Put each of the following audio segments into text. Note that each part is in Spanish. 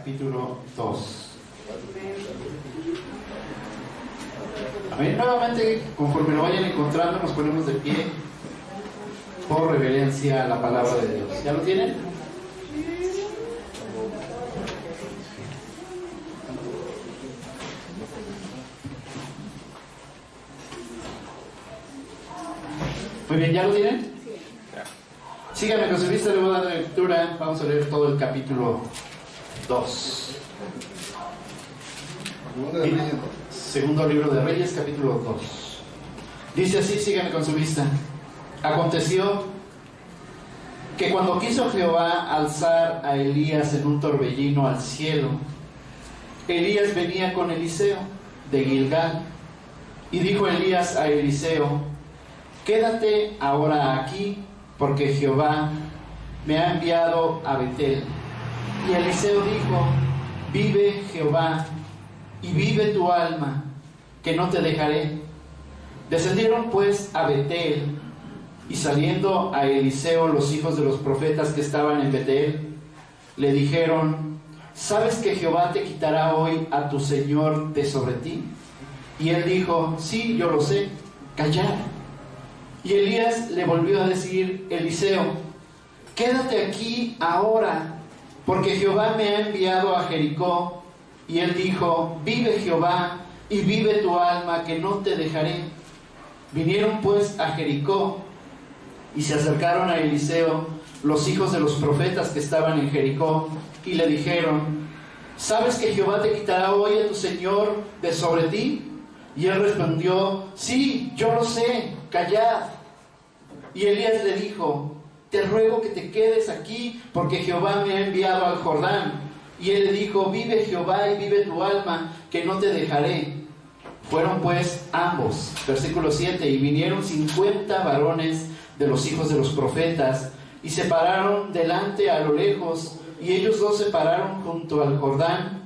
capítulo 2. Amén. Nuevamente, conforme lo vayan encontrando, nos ponemos de pie por reverencia a la palabra de Dios. ¿Ya lo tienen? Muy bien, ¿ya lo tienen? Síganme con su vista, le voy a dar lectura. Vamos a leer todo el capítulo 2. Segundo libro de Reyes, capítulo 2. Dice así, síganme con su vista. Aconteció que cuando quiso Jehová alzar a Elías en un torbellino al cielo, Elías venía con Eliseo de Gilgal. Y dijo Elías a Eliseo: quédate ahora aquí, porque Jehová me ha enviado a Betel. Y Eliseo dijo: vive Jehová, y vive tu alma, que no te dejaré. Descendieron pues a Betel, y saliendo a Eliseo los hijos de los profetas que estaban en Betel, le dijeron: ¿sabes que Jehová te quitará hoy a tu señor de sobre ti? Y él dijo: sí, yo lo sé, callad. Y Elías le volvió a decir: Eliseo, quédate aquí ahora, porque Jehová me ha enviado a Jericó. Y él dijo: vive Jehová, y vive tu alma, que no te dejaré. Vinieron pues a Jericó, y se acercaron a Eliseo los hijos de los profetas que estaban en Jericó, y le dijeron: ¿sabes que Jehová te quitará hoy a tu señor de sobre ti? Y él respondió: sí, yo lo sé, callad. Y Elías le dijo: te ruego que te quedes aquí, porque Jehová me ha enviado al Jordán. Y él le dijo: vive Jehová y vive tu alma, que no te dejaré. Fueron pues ambos, versículo 7, y vinieron 50 varones de los hijos de los profetas, y se pararon delante a lo lejos, y ellos dos se pararon junto al Jordán.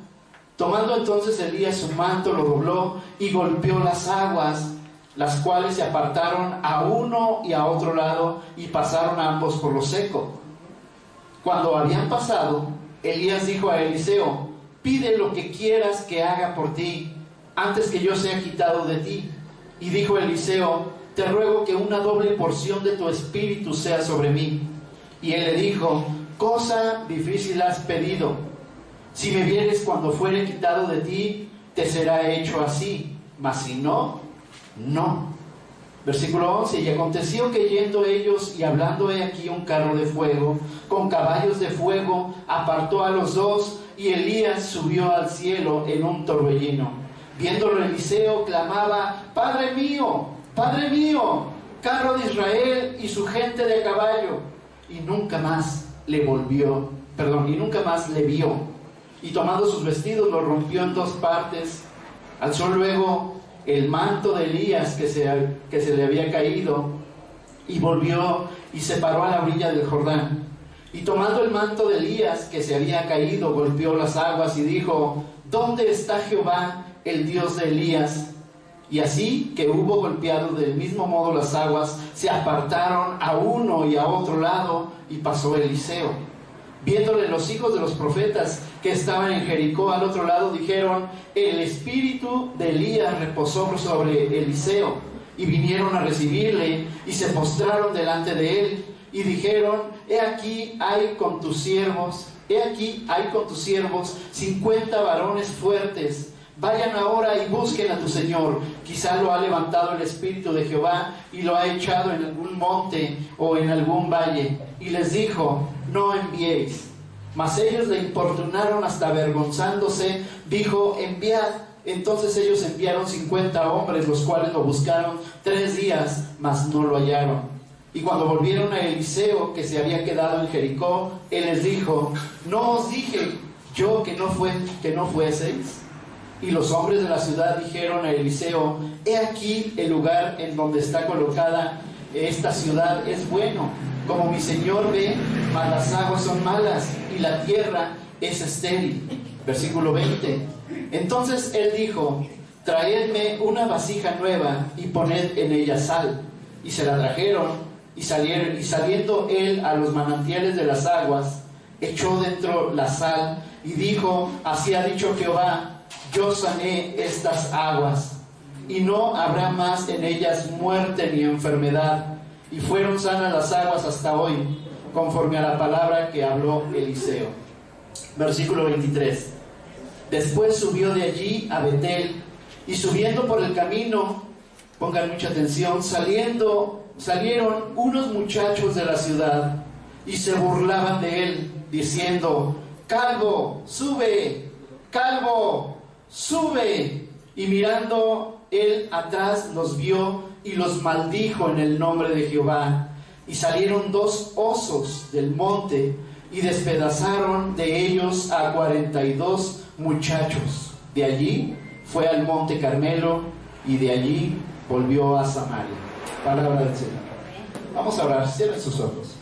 Tomando entonces Elías su manto, lo dobló y golpeó las aguas, las cuales se apartaron a uno y a otro lado, y pasaron ambos por lo seco. Cuando habían pasado, Elías dijo a Eliseo: pide lo que quieras que haga por ti, antes que yo sea quitado de ti. Y dijo Eliseo: te ruego que una doble porción de tu espíritu sea sobre mí. Y él le dijo: cosa difícil has pedido. Si me vieres cuando fuere quitado de ti, te será hecho así, mas si no, no. Versículo 11, y aconteció que yendo ellos y hablando he aquí un carro de fuego, con caballos de fuego, apartó a los dos, y Elías subió al cielo en un torbellino. Viéndolo Eliseo, clamaba: Padre mío, carro de Israel y su gente de caballo. Y nunca más le vio. Y tomando sus vestidos, los rompió en dos partes. Alzó luego el manto de Elías que se le había caído, y volvió y se paró a la orilla del Jordán. Y tomando el manto de Elías que se había caído, golpeó las aguas y dijo: ¿dónde está Jehová, el Dios de Elías? Y así que hubo golpeado del mismo modo las aguas, se apartaron a uno y a otro lado, y pasó Eliseo. Viéndole los hijos de los profetas que estaban en Jericó al otro lado, dijeron: el espíritu de Elías reposó sobre Eliseo. Y vinieron a recibirle, y se postraron delante de él, y dijeron: he aquí hay con tus siervos 50 varones fuertes. Vayan ahora y busquen a tu señor. Quizá lo ha levantado el espíritu de Jehová y lo ha echado en algún monte o en algún valle. Y les dijo: no enviéis. Mas ellos le importunaron hasta avergonzándose. Dijo: enviad. Entonces ellos enviaron 50 hombres, los cuales lo buscaron 3 días, mas no lo hallaron. Y cuando volvieron a Eliseo, que se había quedado en Jericó, él les dijo: ¿no os dije yo que no fueseis? Y los hombres de la ciudad dijeron a Eliseo: he aquí el lugar en donde está colocada esta ciudad es bueno, como mi señor ve, mas las aguas son malas y la tierra es estéril. Versículo 20. Entonces él dijo: traedme una vasija nueva y poned en ella sal. Y se la trajeron, y saliendo él a los manantiales de las aguas, echó dentro la sal y dijo: así ha dicho Jehová, yo sané estas aguas, y no habrá más en ellas muerte ni enfermedad. Y fueron sanas las aguas hasta hoy, conforme a la palabra que habló Eliseo. Versículo 23. Después subió de allí a Betel, y subiendo por el camino, pongan mucha atención, salieron unos muchachos de la ciudad, y se burlaban de él, diciendo: calvo, sube, calvo, sube. Y mirando él atrás los vio y los maldijo en el nombre de Jehová. Y salieron 2 osos del monte y despedazaron de ellos a 42 muchachos. De allí fue al monte Carmelo y de allí volvió a Samaria. Palabra del Señor. Vamos a orar, cierren sus ojos.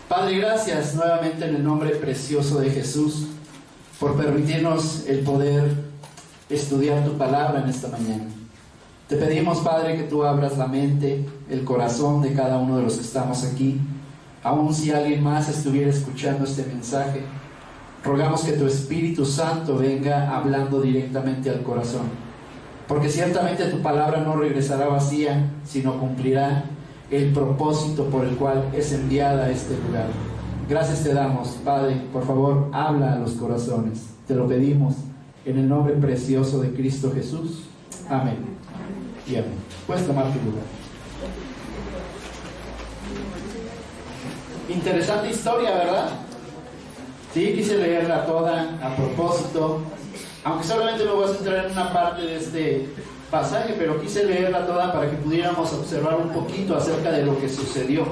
Padre, gracias nuevamente en el nombre precioso de Jesús por permitirnos el poder estudiar tu palabra en esta mañana. Te pedimos, Padre, que tú abras la mente, el corazón de cada uno de los que estamos aquí. Aun si alguien más estuviera escuchando este mensaje, rogamos que tu Espíritu Santo venga hablando directamente al corazón, porque ciertamente tu palabra no regresará vacía, sino cumplirá el propósito por el cual es enviada a este lugar. Gracias te damos, Padre. Por favor, habla a los corazones. Te lo pedimos en el nombre precioso de Cristo Jesús. Amén. Y amén. Puedes tomar tu lugar. Interesante historia, ¿verdad? Sí, quise leerla toda a propósito, aunque solamente me voy a centrar en una parte de este pasaje, pero quise leerla toda para que pudiéramos observar un poquito acerca de lo que sucedió.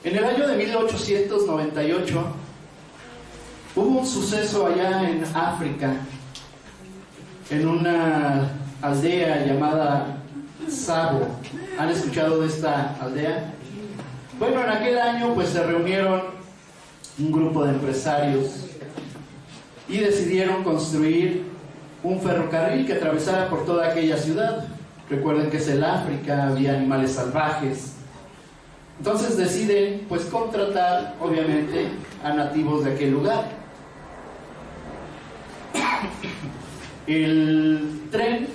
En el año de 1898 hubo un suceso allá en África, en una aldea llamada Sabo. ¿Han escuchado de esta aldea? Bueno, en aquel año pues se reunieron un grupo de empresarios y decidieron construir un ferrocarril que atravesara por toda aquella ciudad. Recuerden que es el África, había animales salvajes. Entonces deciden pues contratar obviamente a nativos de aquel lugar. El tren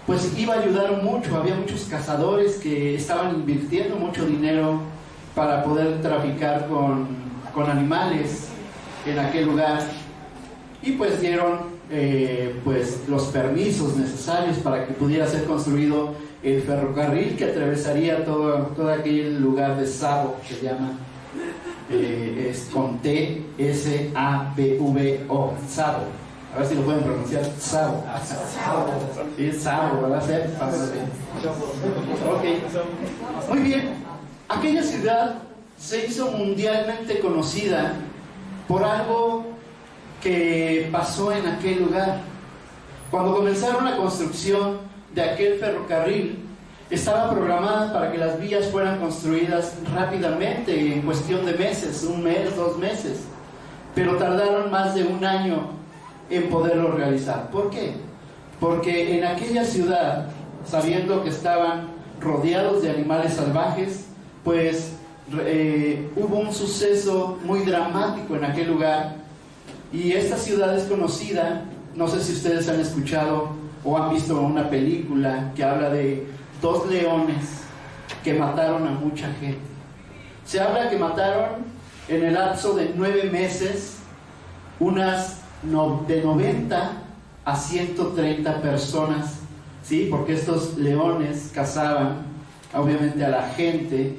pues iba a ayudar mucho, había muchos cazadores que estaban invirtiendo mucho dinero para poder traficar con animales en aquel lugar, y pues dieron pues los permisos necesarios para que pudiera ser construido el ferrocarril que atravesaría todo aquel lugar de Sabo, que se llama, es con T, S-A-B-V-O, Sabo. A ver si lo pueden pronunciar, Sabo. Sí, Sabo, ¿verdad? Ok, muy bien. Aquella ciudad se hizo mundialmente conocida por algo que pasó en aquel lugar. Cuando comenzaron la construcción de aquel ferrocarril, estaba programada para que las vías fueran construidas rápidamente, en cuestión de meses, 1 mes, 2 meses, pero tardaron más de 1 año en poderlo realizar. ¿Por qué? Porque en aquella ciudad, sabiendo que estaban rodeados de animales salvajes, pues hubo un suceso muy dramático en aquel lugar, y esta ciudad es conocida, no sé si ustedes han escuchado o han visto una película que habla de 2 leones que mataron a mucha gente. Se habla que mataron en el lapso de 9 meses de 90 a 130 personas, ¿sí? Porque estos leones cazaban obviamente a la gente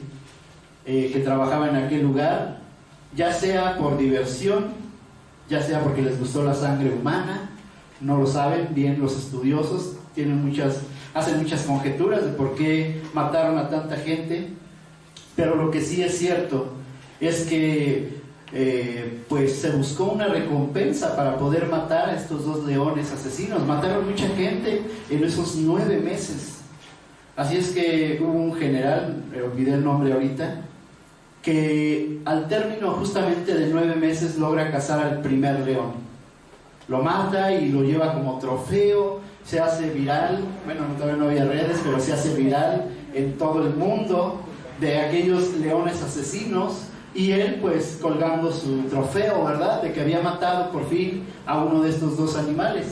que trabajaba en aquel lugar, ya sea por diversión, ya sea porque les gustó la sangre humana. No lo saben bien los estudiosos, hacen muchas conjeturas de por qué mataron a tanta gente, pero lo que sí es cierto es que pues se buscó una recompensa para poder matar a estos 2 leones asesinos. Mataron mucha gente en esos 9 meses. Así es que hubo un general, me olvidé el nombre ahorita, que al término justamente de 9 meses logra cazar al primer león. Lo mata y lo lleva como trofeo, se hace viral, bueno, todavía no había redes, pero se hace viral en todo el mundo, de aquellos leones asesinos, y él pues colgando su trofeo, ¿verdad?, de que había matado por fin a uno de estos dos animales.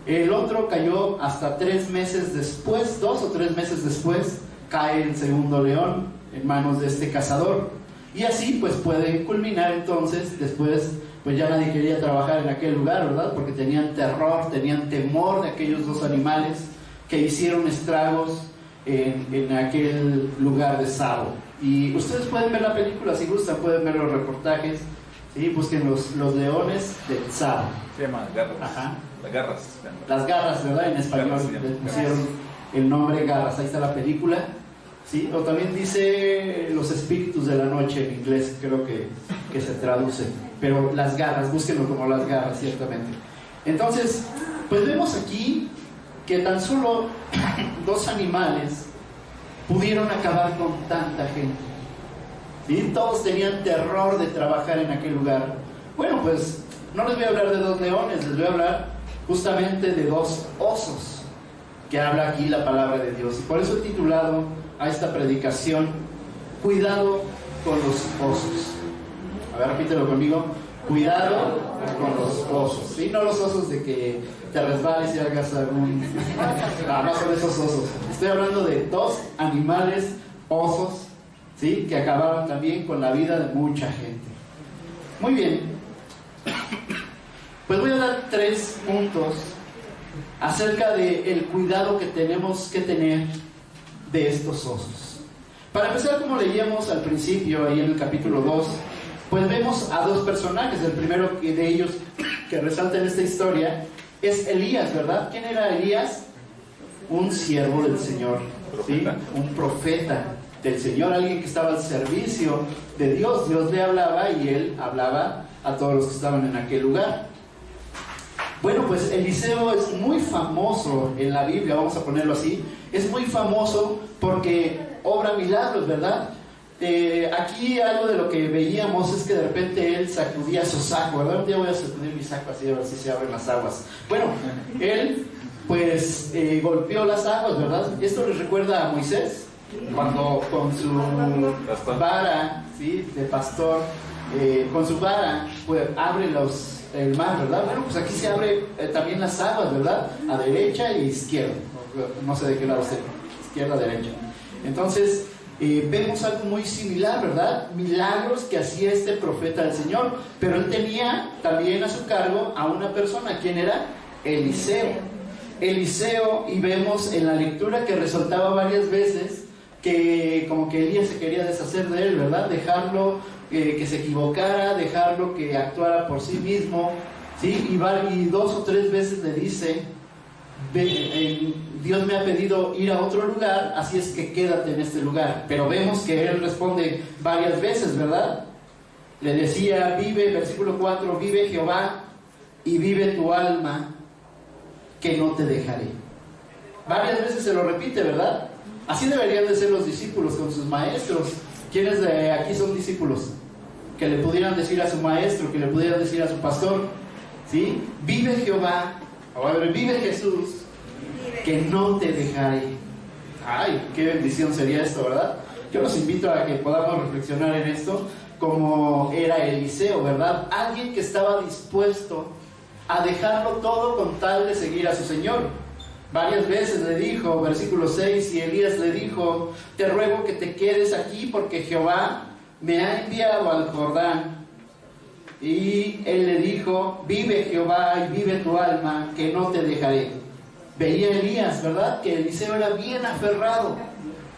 El otro cayó hasta 3 meses después, 2 o 3 meses después, cae el segundo león en manos de este cazador. Y así pues puede culminar entonces, después pues ya nadie quería trabajar en aquel lugar, ¿verdad?, porque tenían terror, tenían temor de aquellos dos animales que hicieron estragos en aquel lugar de Sabo. Y ustedes pueden ver la película, si gustan, pueden ver los reportajes, ¿sí? Busquen los leones de Sabo. Se llama Garras. Ajá. Las garras. Las garras, ¿verdad? En español Garras, les pusieron el nombre Garras. Ahí está la película, ¿sí? O también dice Los espíritus de la noche en inglés, creo que se traduce. Pero Las garras, búsquenlo como Las garras, ciertamente. Entonces, pues vemos aquí que tan solo 2 animales pudieron acabar con tanta gente, ¿sí? Todos tenían terror de trabajar en aquel lugar. Bueno, pues no les voy a hablar de 2 leones, les voy a hablar justamente de 2 osos, que habla aquí la palabra de Dios. Y por eso he titulado a esta predicación, Cuidado con los osos. A ver, repítelo conmigo. Cuidado con los osos, ¿sí? No los osos de que te resbales y hagas algún... No son esos osos. Estoy hablando de 2 animales, osos, ¿sí?, que acabaron también con la vida de mucha gente. Muy bien. Pues voy a dar 3 puntos acerca del cuidado que tenemos que tener de estos osos. Para empezar, como leíamos al principio, ahí en el capítulo 2, pues vemos a 2 personajes. El primero de ellos que resalta en esta historia es Elías, ¿verdad? ¿Quién era Elías? Un siervo del Señor, ¿sí? Un profeta del Señor, alguien que estaba al servicio de Dios. Dios le hablaba y él hablaba a todos los que estaban en aquel lugar. Bueno, pues Eliseo es muy famoso en la Biblia, vamos a ponerlo así. Es muy famoso porque obra milagros, ¿verdad? Aquí algo de lo que veíamos es que de repente él sacudía su saco, ¿verdad? Un día voy a sacudir mi saco así a ver si se abren las aguas. Bueno, él pues golpeó las aguas, ¿verdad? Esto les recuerda a Moisés, cuando con su vara, ¿sí?, de pastor, con su vara pues abre el mar, ¿verdad? Bueno, pues aquí se abre también las aguas, ¿verdad? A derecha e izquierda. No sé de qué lado esté, izquierda, derecha. Entonces, vemos algo muy similar, ¿verdad? Milagros que hacía este profeta del Señor. Pero él tenía también a su cargo a una persona. ¿Quién era? Eliseo. Eliseo, y vemos en la lectura que resaltaba varias veces que como que Elías se quería deshacer de él, ¿verdad? Dejarlo que se equivocara, dejarlo que actuara por sí mismo, ¿sí? Y 2 o 3 veces le dice: Dios me ha pedido ir a otro lugar, así es que quédate en este lugar. Pero vemos que él responde varias veces, ¿verdad? Le decía, vive, versículo 4, vive Jehová y vive tu alma, que no te dejaré. Varias veces se lo repite, ¿verdad? Así deberían de ser los discípulos con sus maestros. ¿Quiénes de aquí son discípulos? Que le pudieran decir a su maestro, que le pudieran decir a su pastor, ¿sí? Vive Jehová, o vive Jesús, que no te dejaré. Ay, qué bendición sería esto, ¿verdad? Yo los invito a que podamos reflexionar en esto, como era Eliseo, ¿verdad? Alguien que estaba dispuesto a dejarlo todo con tal de seguir a su Señor. Varias veces le dijo, versículo 6, y Elías le dijo: te ruego que te quedes aquí porque Jehová me ha enviado al Jordán. Y él le dijo: vive Jehová y vive tu alma, que no te dejaré. Veía Elías, ¿verdad?, que Eliseo era bien aferrado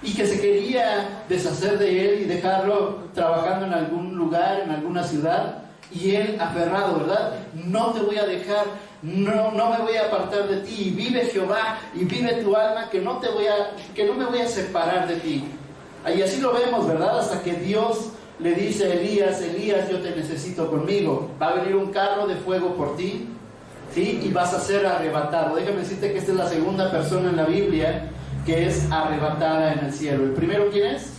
y que se quería deshacer de él y dejarlo trabajando en algún lugar, en alguna ciudad. Y él aferrado, ¿verdad? No te voy a dejar, no me voy a apartar de ti. Vive Jehová y vive tu alma, que no me voy a separar de ti. Y así lo vemos, ¿verdad? Hasta que Dios le dice a Elías: Elías, yo te necesito conmigo. Va a venir un carro de fuego por ti, ¿sí? Y vas a ser arrebatado. Déjame decirte que esta es la segunda persona en la Biblia que es arrebatada en el cielo. ¿El primero quién es?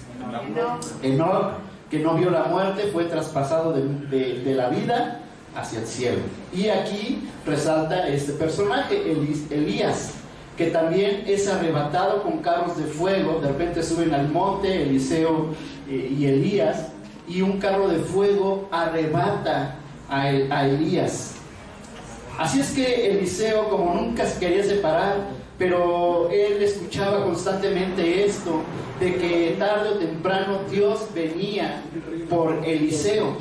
Enoc, que no vio la muerte, fue traspasado de la vida hacia el cielo. Y aquí resalta este personaje, Elías. que también es arrebatado con carros de fuego. De repente suben al monte Eliseo y Elías, y un carro de fuego arrebata a Elías. Así es que Eliseo, como nunca se quería separar, pero él escuchaba constantemente esto, de que tarde o temprano Dios venía por Eliseo.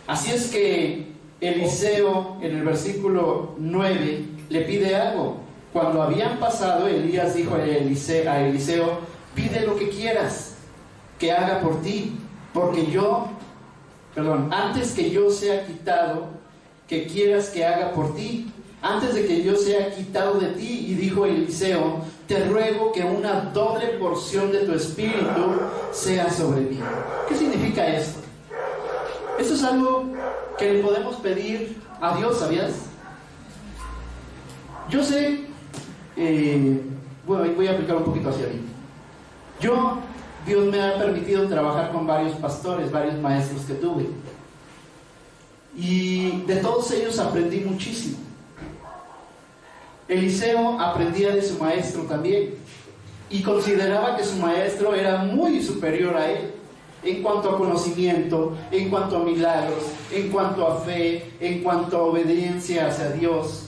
Así es que Eliseo, en el versículo 9, le pide algo. Cuando habían pasado, Elías dijo a Eliseo: pide lo que quieras que haga por ti, porque antes que yo sea quitado, que quieras que haga por ti, antes de que yo sea quitado de ti. Y dijo Eliseo: te ruego que una doble porción de tu espíritu sea sobre mí. ¿Qué significa esto? Esto es algo que le podemos pedir a Dios, ¿sabías? Yo sé, voy a aplicar un poquito hacia mí. Dios me ha permitido trabajar con varios pastores, varios maestros que tuve. Y de todos ellos aprendí muchísimo. Eliseo aprendía de su maestro también, y consideraba que su maestro era muy superior a él, en cuanto a conocimiento, en cuanto a milagros, en cuanto a fe, en cuanto a obediencia hacia Dios.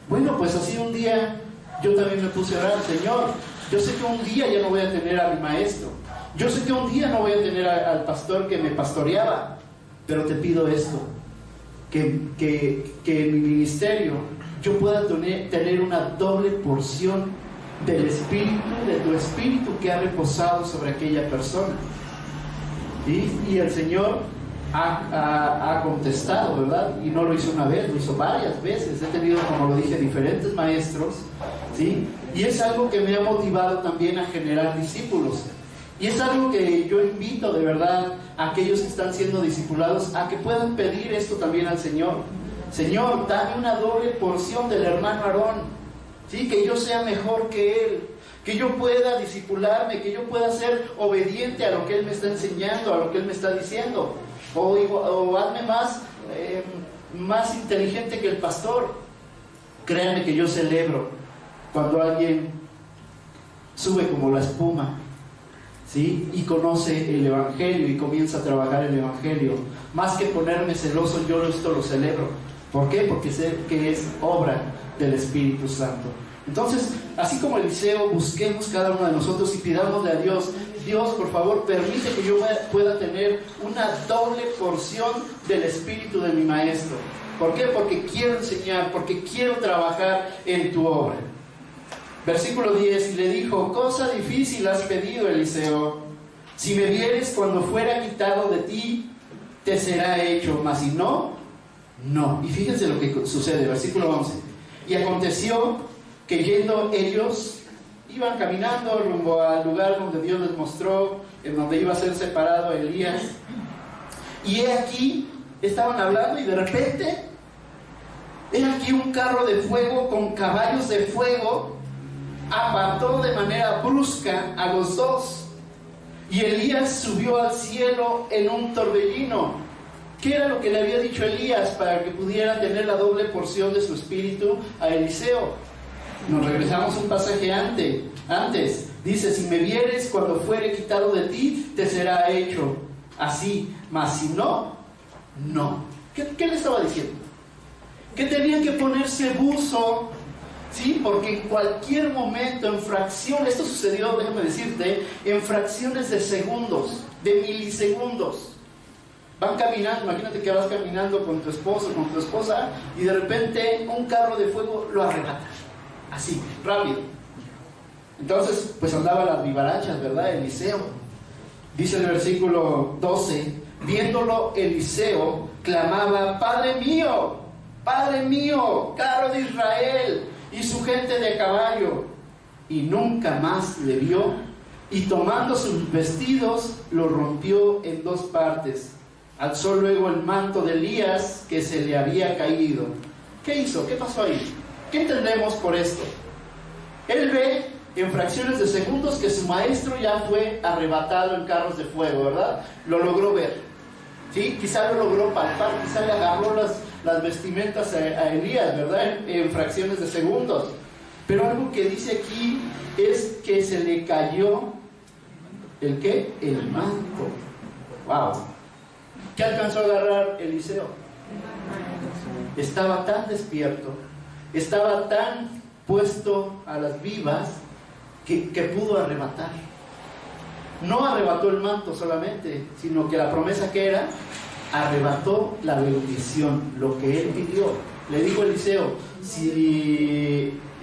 Bueno, pues así un día yo también me puse a orar: Señor, yo sé que un día ya no voy a tener a mi maestro, yo sé que un día no voy a tener al pastor que me pastoreaba, pero te pido esto, que en mi ministerio yo pueda tener una doble porción del Espíritu, de tu Espíritu que ha reposado sobre aquella persona. Y el Señor ha contestado, ¿verdad? Y no lo hizo una vez, lo hizo varias veces. He tenido, como lo dije, diferentes maestros, ¿sí? Y es algo que me ha motivado también a generar discípulos. Y es algo que yo invito de verdad a aquellos que están siendo discipulados a que puedan pedir esto también al Señor. Señor, dame una doble porción del hermano Aarón, ¿sí? Que yo sea mejor que él, que yo pueda discipularme, que yo pueda ser obediente a lo que él me está enseñando, a lo que él me está diciendo. O hazme más inteligente que el pastor. Créanme que yo celebro cuando alguien sube como la espuma, ¿sí? Y conoce el Evangelio y comienza a trabajar el Evangelio. Más que ponerme celoso, yo esto lo celebro. ¿Por qué? Porque sé que es obra del Espíritu Santo. Entonces, así como Eliseo, busquemos cada uno de nosotros y pidámosle a Dios: Dios, por favor, permite que yo pueda tener una doble porción del Espíritu de mi Maestro. ¿Por qué? Porque quiero enseñar, porque quiero trabajar en tu obra. Versículo 10, y le dijo: cosa difícil has pedido, Eliseo. Si me vieres cuando fuera quitado de ti, te será hecho, mas si no, no. Y fíjense lo que sucede, versículo 11. Y aconteció que yendo ellos, iban caminando rumbo al lugar donde Dios les mostró, en donde iba a ser separado Elías. Y he aquí, estaban hablando y de repente, he aquí un carro de fuego con caballos de fuego apartó de manera brusca a los dos. Y Elías subió al cielo en un torbellino. ¿Qué era lo que le había dicho Elías para que pudiera tener la doble porción de su espíritu a Eliseo? Nos regresamos un pasaje antes. Dice: si me vieres cuando fuere quitado de ti, te será hecho así, mas si no, no. ¿Qué le estaba diciendo? Que tenían que ponerse buzo, ¿sí? Porque en cualquier momento, en fracciones, esto sucedió, déjame decirte, en fracciones de segundos, de milisegundos. Van caminando, imagínate que vas caminando con tu esposo, con tu esposa, y de repente un carro de fuego lo arrebata. Así, rápido. Entonces, pues andaba las vivarachas, ¿verdad? Eliseo. Dice el versículo 12: viéndolo Eliseo, clamaba: Padre mío, carro de Israel y su gente de caballo. Y nunca más le vio, y tomando sus vestidos, lo rompió en dos partes. Alzó luego el manto de Elías que se le había caído. ¿Qué hizo? ¿Qué pasó ahí? ¿Qué entendemos por esto? Él ve en fracciones de segundos que su maestro ya fue arrebatado en carros de fuego, ¿verdad? Lo logró ver, ¿sí? Quizá lo logró palpar, quizá le agarró las vestimentas a Elías, ¿verdad? En fracciones de segundos. Pero algo que dice aquí es que se le cayó, ¿el qué? El manto. ¡Wow! ¿Qué alcanzó a agarrar Eliseo? Estaba tan despierto, estaba tan puesto a las vivas que pudo arrebatar. No arrebató el manto solamente, sino que la promesa que era, arrebató la bendición, lo que él pidió. Le dijo Eliseo,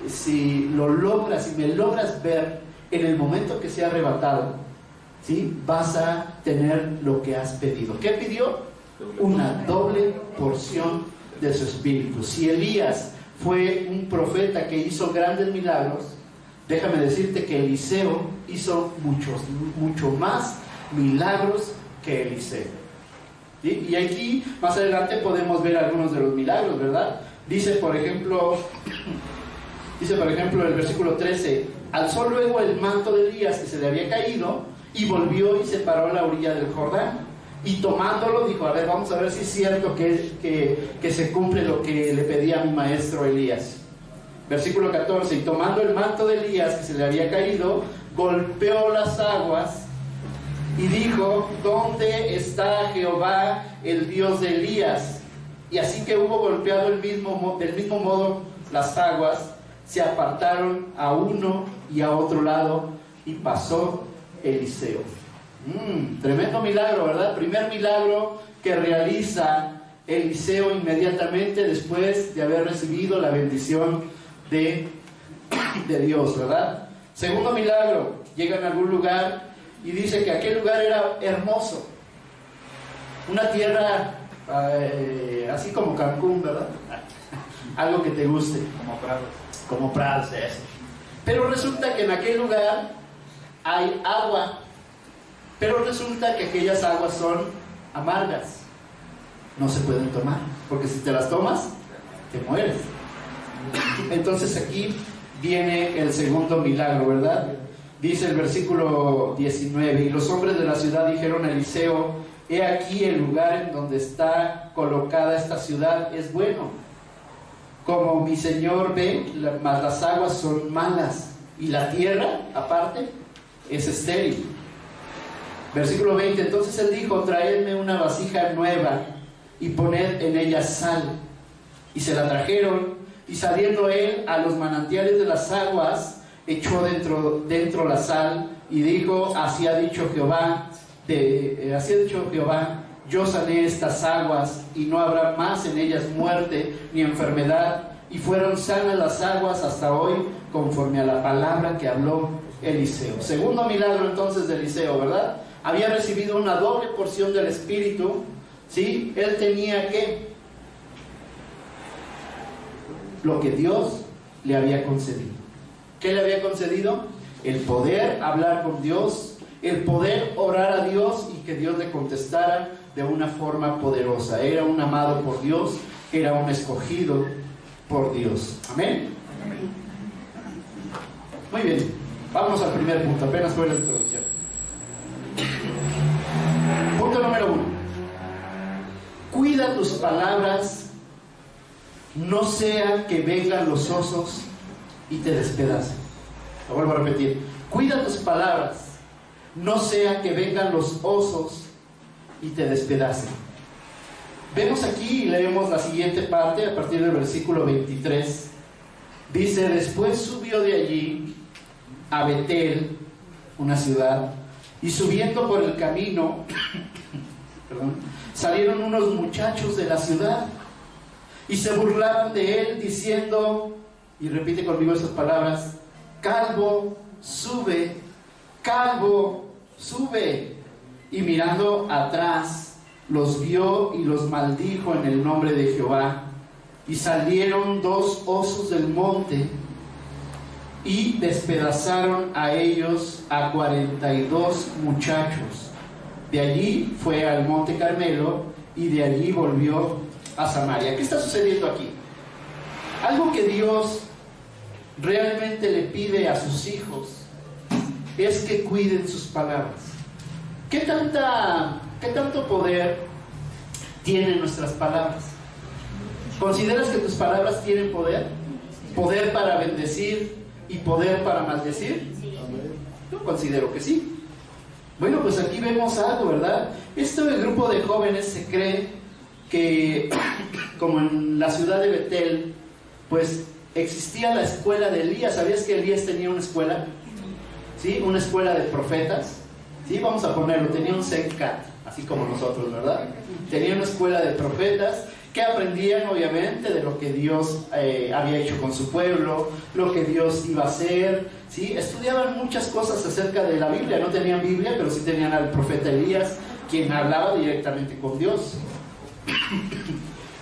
si lo logras, si me logras ver en el momento que sea arrebatado, ¿sí?, vas a tener lo que has pedido. ¿Qué pidió? Una doble porción de su espíritu. Si Elías fue un profeta que hizo grandes milagros, déjame decirte que Eliseo hizo mucho más milagros que Eliseo. ¿Sí? Y aquí más adelante podemos ver algunos de los milagros, ¿verdad? Dice por ejemplo el versículo 13: alzó luego el manto de Elías que se le había caído y volvió y se paró a la orilla del Jordán, y tomándolo dijo: a ver, vamos a ver si es cierto que se cumple lo que le pedía a mi maestro Elías. Versículo 14: y tomando el manto de Elías que se le había caído, golpeó las aguas y dijo: ¿dónde está Jehová, el Dios de Elías? Y así que hubo golpeado del mismo modo las aguas, se apartaron a uno y a otro lado, y pasó Eliseo. Tremendo milagro, ¿verdad? Primer milagro que realiza Eliseo inmediatamente después de haber recibido la bendición de Dios, ¿verdad? Segundo milagro, llegan a algún lugar y dice que aquel lugar era hermoso, una tierra así como Cancún, ¿verdad? Algo que te guste, como Prados, eso. Pero resulta que en aquel lugar hay agua, pero resulta que aquellas aguas son amargas, no se pueden tomar, porque si te las tomas te mueres. Entonces aquí viene el segundo milagro, ¿verdad? Dice el versículo 19: y los hombres de la ciudad dijeron a Eliseo: he aquí el lugar en donde está colocada esta ciudad es bueno, como mi señor ve, mas las aguas son malas, y la tierra, aparte, es estéril. Versículo 20: entonces él dijo: traedme una vasija nueva y poned en ella sal. Y se la trajeron, y saliendo él a los manantiales de las aguas, echó dentro la sal, y dijo: así ha dicho Jehová, yo sané estas aguas, y no habrá más en ellas muerte ni enfermedad, y fueron sanas las aguas hasta hoy, conforme a la palabra que habló Eliseo. Segundo milagro entonces de Eliseo, ¿verdad? Había recibido una doble porción del Espíritu, ¿sí? Él tenía lo que Dios le había concedido. ¿Qué le había concedido? El poder hablar con Dios, el poder orar a Dios y que Dios le contestara de una forma poderosa. Era un amado por Dios, era un escogido por Dios. Amén. Muy bien, vamos al primer punto, apenas fue la introducción. Punto número 1: cuida tus palabras, no sea que vengan los osos y te despedacen. Lo vuelvo a repetir: cuida tus palabras, no sea que vengan los osos y te despedacen. Vemos aquí y leemos la siguiente parte a partir del versículo 23. Dice: después subió de allí a Betel, una ciudad, y subiendo por el camino salieron unos muchachos de la ciudad y se burlaban de él diciendo, y repite conmigo esas palabras: calvo, sube, calvo, sube. Y mirando atrás los vio y los maldijo en el nombre de Jehová. Y salieron 2 osos del monte y despedazaron a ellos a 42 muchachos. De allí fue al monte Carmelo y de allí volvió a Samaria. ¿Qué está sucediendo aquí? Algo que Dios realmente le pide a sus hijos es que cuiden sus palabras. ¿Qué tanto poder tienen nuestras palabras? ¿Consideras que tus palabras tienen poder? Poder para bendecir, y poder para maldecir? Yo considero que sí. Bueno, pues aquí vemos algo, ¿verdad? El grupo de jóvenes se cree que, como en la ciudad de Betel, pues existía la escuela de Elías. ¿Sabías que Elías tenía una escuela? ¿Sí? Una escuela de profetas. ¿Sí? Vamos a ponerlo, tenía un Sencat, así como nosotros, ¿verdad? Tenía una escuela de profetas que aprendían obviamente de lo que Dios había hecho con su pueblo, lo que Dios iba a hacer, ¿sí? Estudiaban muchas cosas acerca de la Biblia. No tenían Biblia, pero sí tenían al profeta Elías, quien hablaba directamente con Dios.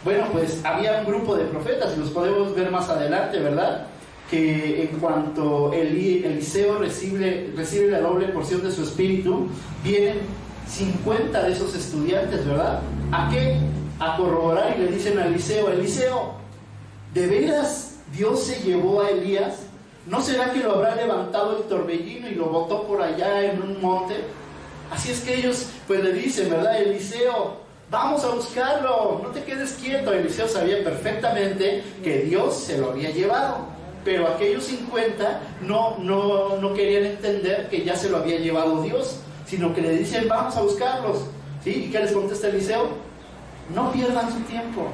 Bueno, pues había un grupo de profetas, y los podemos ver más adelante, ¿verdad? Que en cuanto Eliseo recibe la doble porción de su espíritu, vienen 50 de esos estudiantes, ¿verdad? ¿A qué? A corroborar, y le dicen a Eliseo: Eliseo, ¿de veras Dios se llevó a Elías? ¿No será que lo habrá levantado el torbellino y lo botó por allá en un monte? Así es que ellos pues le dicen, ¿verdad? Eliseo, vamos a buscarlo, no te quedes quieto. Eliseo sabía perfectamente que Dios se lo había llevado, pero aquellos 50 no querían entender que ya se lo había llevado Dios, sino que le dicen: vamos a buscarlos, ¿sí? ¿Y qué les contesta Eliseo? No pierdan su tiempo,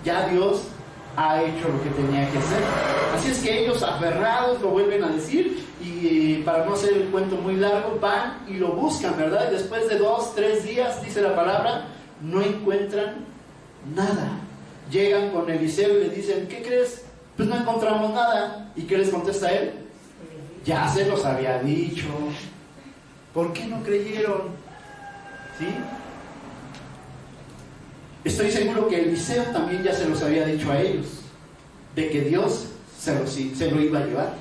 ya Dios ha hecho lo que tenía que hacer. Así es que ellos, aferrados, lo vuelven a decir, y para no hacer el cuento muy largo, van y lo buscan, ¿verdad? Y después de 2, 3 días, dice la palabra, no encuentran nada. Llegan con Eliseo y le dicen: ¿qué crees? Pues no encontramos nada. ¿Y qué les contesta él? Ya se los había dicho. ¿Por qué no creyeron? ¿Sí? Estoy seguro que Eliseo también ya se los había dicho a ellos, de que Dios se lo iba a llevar.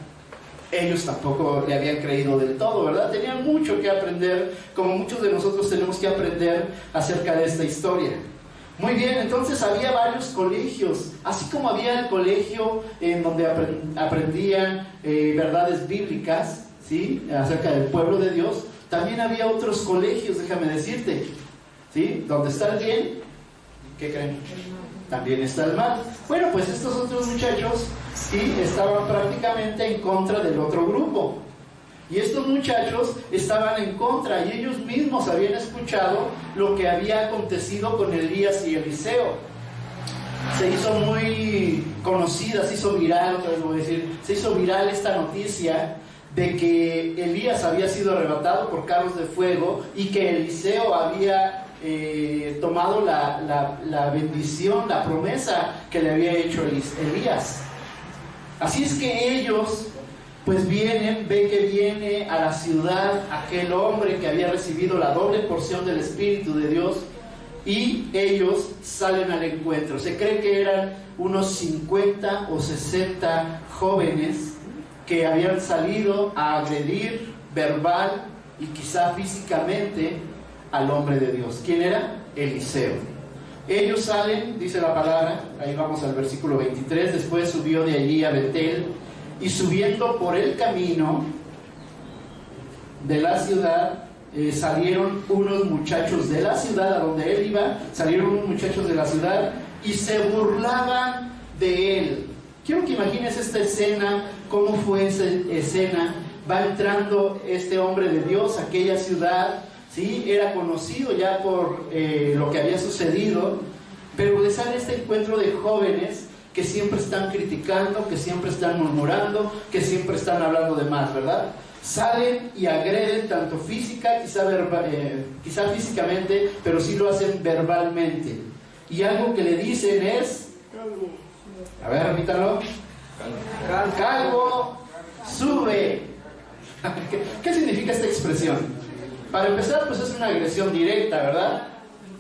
Ellos tampoco le habían creído del todo, ¿verdad? Tenían mucho que aprender, como muchos de nosotros tenemos que aprender acerca de esta historia. Muy bien, entonces había varios colegios, así como había el colegio en donde aprendían verdades bíblicas, ¿sí? Acerca del pueblo de Dios. También había otros colegios, déjame decirte, ¿sí? Donde está el bien, ¿qué creen? También está el mal. Bueno, pues estos otros muchachos, sí, estaban prácticamente en contra del otro grupo. Y estos muchachos estaban en contra, y ellos mismos habían escuchado lo que había acontecido con Elías y Eliseo. Se hizo muy conocida, se hizo viral, se hizo viral esta noticia de que Elías había sido arrebatado por carros de fuego y que Eliseo había tomado la bendición, la promesa que le había hecho Elías. Así es que ellos pues ven que viene a la ciudad aquel hombre que había recibido la doble porción del Espíritu de Dios, y ellos salen al encuentro. Se cree que eran unos 50 o 60 jóvenes que habían salido a agredir verbal y quizá físicamente al hombre de Dios. ¿Quién era? Eliseo. Ellos salen, dice la palabra, ahí vamos al versículo 23, después subió de allí a Betel, y subiendo por el camino de la ciudad, salieron unos muchachos de la ciudad a donde él iba, salieron unos muchachos de la ciudad y se burlaban de él. Quiero que imagines esta escena, cómo fue esa escena. Va entrando este hombre de Dios a aquella ciudad, ¿sí? Era conocido ya por lo que había sucedido, pero le sale este encuentro de jóvenes que siempre están criticando, que siempre están murmurando, que siempre están hablando de más, ¿verdad? Salen y agreden tanto física, quizá físicamente, pero sí lo hacen verbalmente. Y algo que le dicen es, a ver, repítalo, calvo, sube. ¿Qué significa esta expresión? Para empezar, pues es una agresión directa, ¿verdad?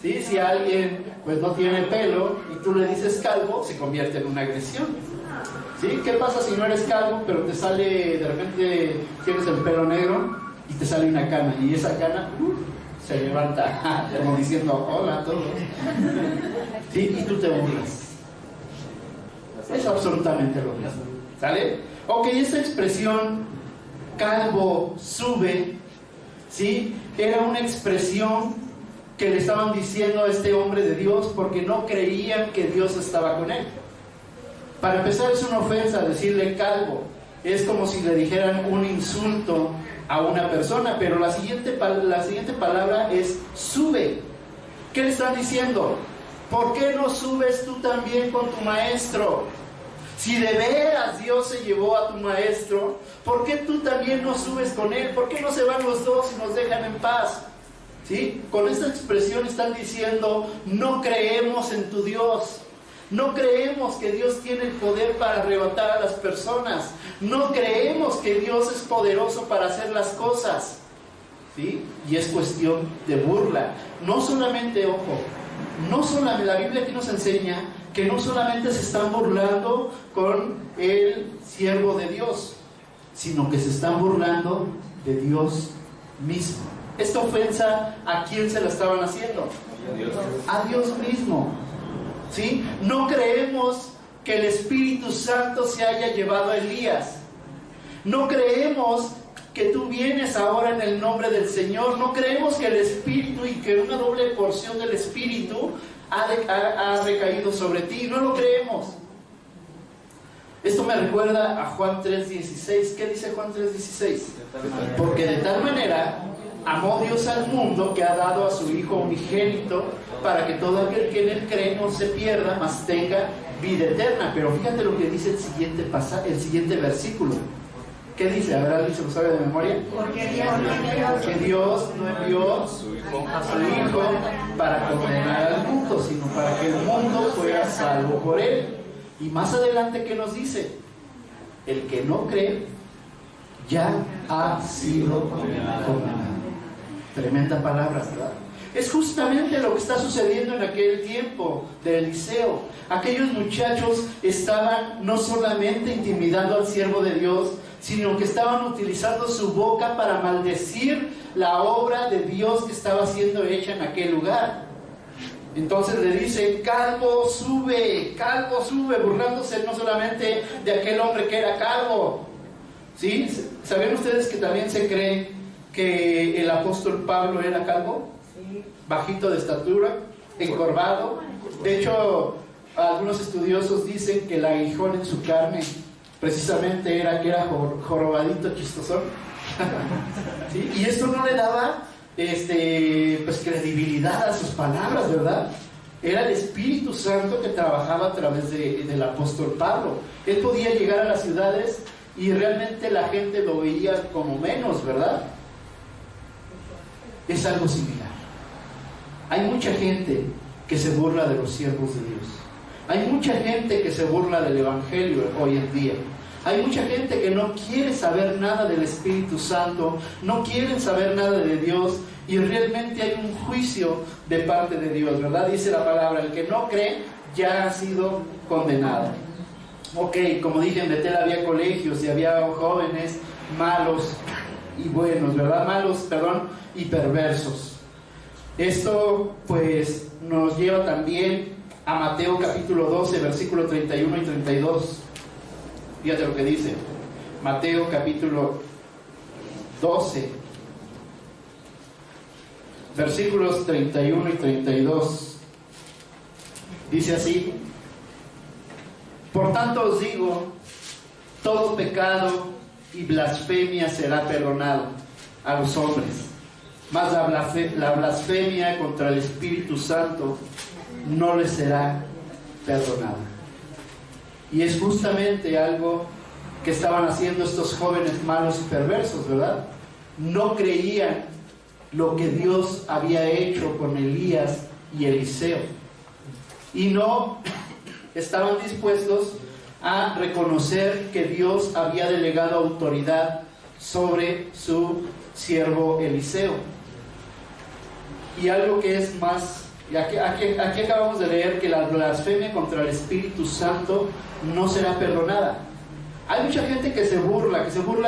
¿Sí? Si alguien pues no tiene pelo y tú le dices calvo, se convierte en una agresión. ¿Sí? ¿Qué pasa si no eres calvo, pero te sale, de repente tienes el pelo negro y te sale una cana, y esa cana se levanta como diciendo hola a todos? ¿Sí? Y tú te burlas. Es absolutamente lo mismo. ¿Sale? Ok, esa expresión calvo sube, ¿sí? Era una expresión que le estaban diciendo a este hombre de Dios porque no creían que Dios estaba con él. Para empezar, es una ofensa decirle calvo. es como si le dijeran un insulto a una persona, pero la siguiente palabra es sube. ¿Qué le están diciendo? ¿Por qué no subes tú también con tu maestro? Si de veras Dios se llevó a tu maestro, ¿por qué tú también no subes con él? ¿Por qué no se van los dos y nos dejan en paz? ¿Sí? Con esta expresión están diciendo, no creemos en tu Dios. No creemos que Dios tiene el poder para arrebatar a las personas. No creemos que Dios es poderoso para hacer las cosas. ¿Sí? Y es cuestión de burla. No solamente, ojo, no solamente, la Biblia aquí nos enseña que no solamente se están burlando con el siervo de Dios, sino que se están burlando de Dios mismo. Esta ofensa, ¿a quién se la estaban haciendo? A Dios mismo. ¿Sí? No creemos que el Espíritu Santo se haya llevado a Elías. No creemos que tú vienes ahora en el nombre del Señor. No creemos que el Espíritu y que una doble porción del Espíritu ha recaído sobre ti. No lo creemos. Esto me recuerda a Juan 3:16. ¿Qué dice Juan 3:16? Porque de tal manera amó Dios al mundo que ha dado a su Hijo unigénito para que todo aquel que en él cree no se pierda, mas tenga vida eterna. Pero fíjate lo que dice el siguiente versículo. ¿Qué dice? A ver, ¿alguien se lo sabe de memoria? Porque Dios no envió a su Hijo para condenar al mundo, sino para que el mundo fuera salvo por él. Y más adelante, ¿qué nos dice? El que no cree ya ha sido condenado. Tremenda palabra, ¿verdad? Es justamente lo que está sucediendo en aquel tiempo de Eliseo. Aquellos muchachos estaban no solamente intimidando al siervo de Dios, sino que estaban utilizando su boca para maldecir la obra de Dios que estaba siendo hecha en aquel lugar. Entonces le dicen, calvo sube, burlándose no solamente de aquel hombre que era calvo. ¿Sí? ¿Saben ustedes que también se cree que el apóstol Pablo era calvo? Sí. Bajito de estatura, encorvado. De hecho, algunos estudiosos dicen que el aguijón en su carne precisamente era que era jorobadito, chistosón. ¿Sí? Y esto no le daba pues credibilidad a sus palabras, ¿verdad? Era el Espíritu Santo que trabajaba a través del apóstol Pablo. Él podía llegar a las ciudades y realmente la gente lo veía como menos, ¿verdad? Es algo similar. Hay mucha gente que se burla de los siervos de Dios. Hay mucha gente que se burla del Evangelio hoy en día. Hay mucha gente que no quiere saber nada del Espíritu Santo, no quieren saber nada de Dios, y realmente hay un juicio de parte de Dios, ¿verdad? Dice la palabra, el que no cree ya ha sido condenado. Ok, como dije, en Betel había colegios y había jóvenes malos y buenos, ¿verdad? Y perversos. Esto pues nos lleva también a Mateo capítulo 12, versículo 31 y 32. Fíjate lo que dice. Mateo capítulo 12, versículos 31 y 32. Dice así: por tanto os digo, todo pecado y blasfemia será perdonado a los hombres, mas la blasfemia contra el Espíritu Santo no les será perdonada. Y es justamente algo que estaban haciendo estos jóvenes malos y perversos, ¿verdad? No creían lo que Dios había hecho con Elías y Eliseo, y no estaban dispuestos a reconocer que Dios había delegado autoridad sobre su siervo Eliseo. Y algo que es más, aquí acabamos de leer que la blasfemia contra el Espíritu Santo no será perdonada. Hay mucha gente que se burla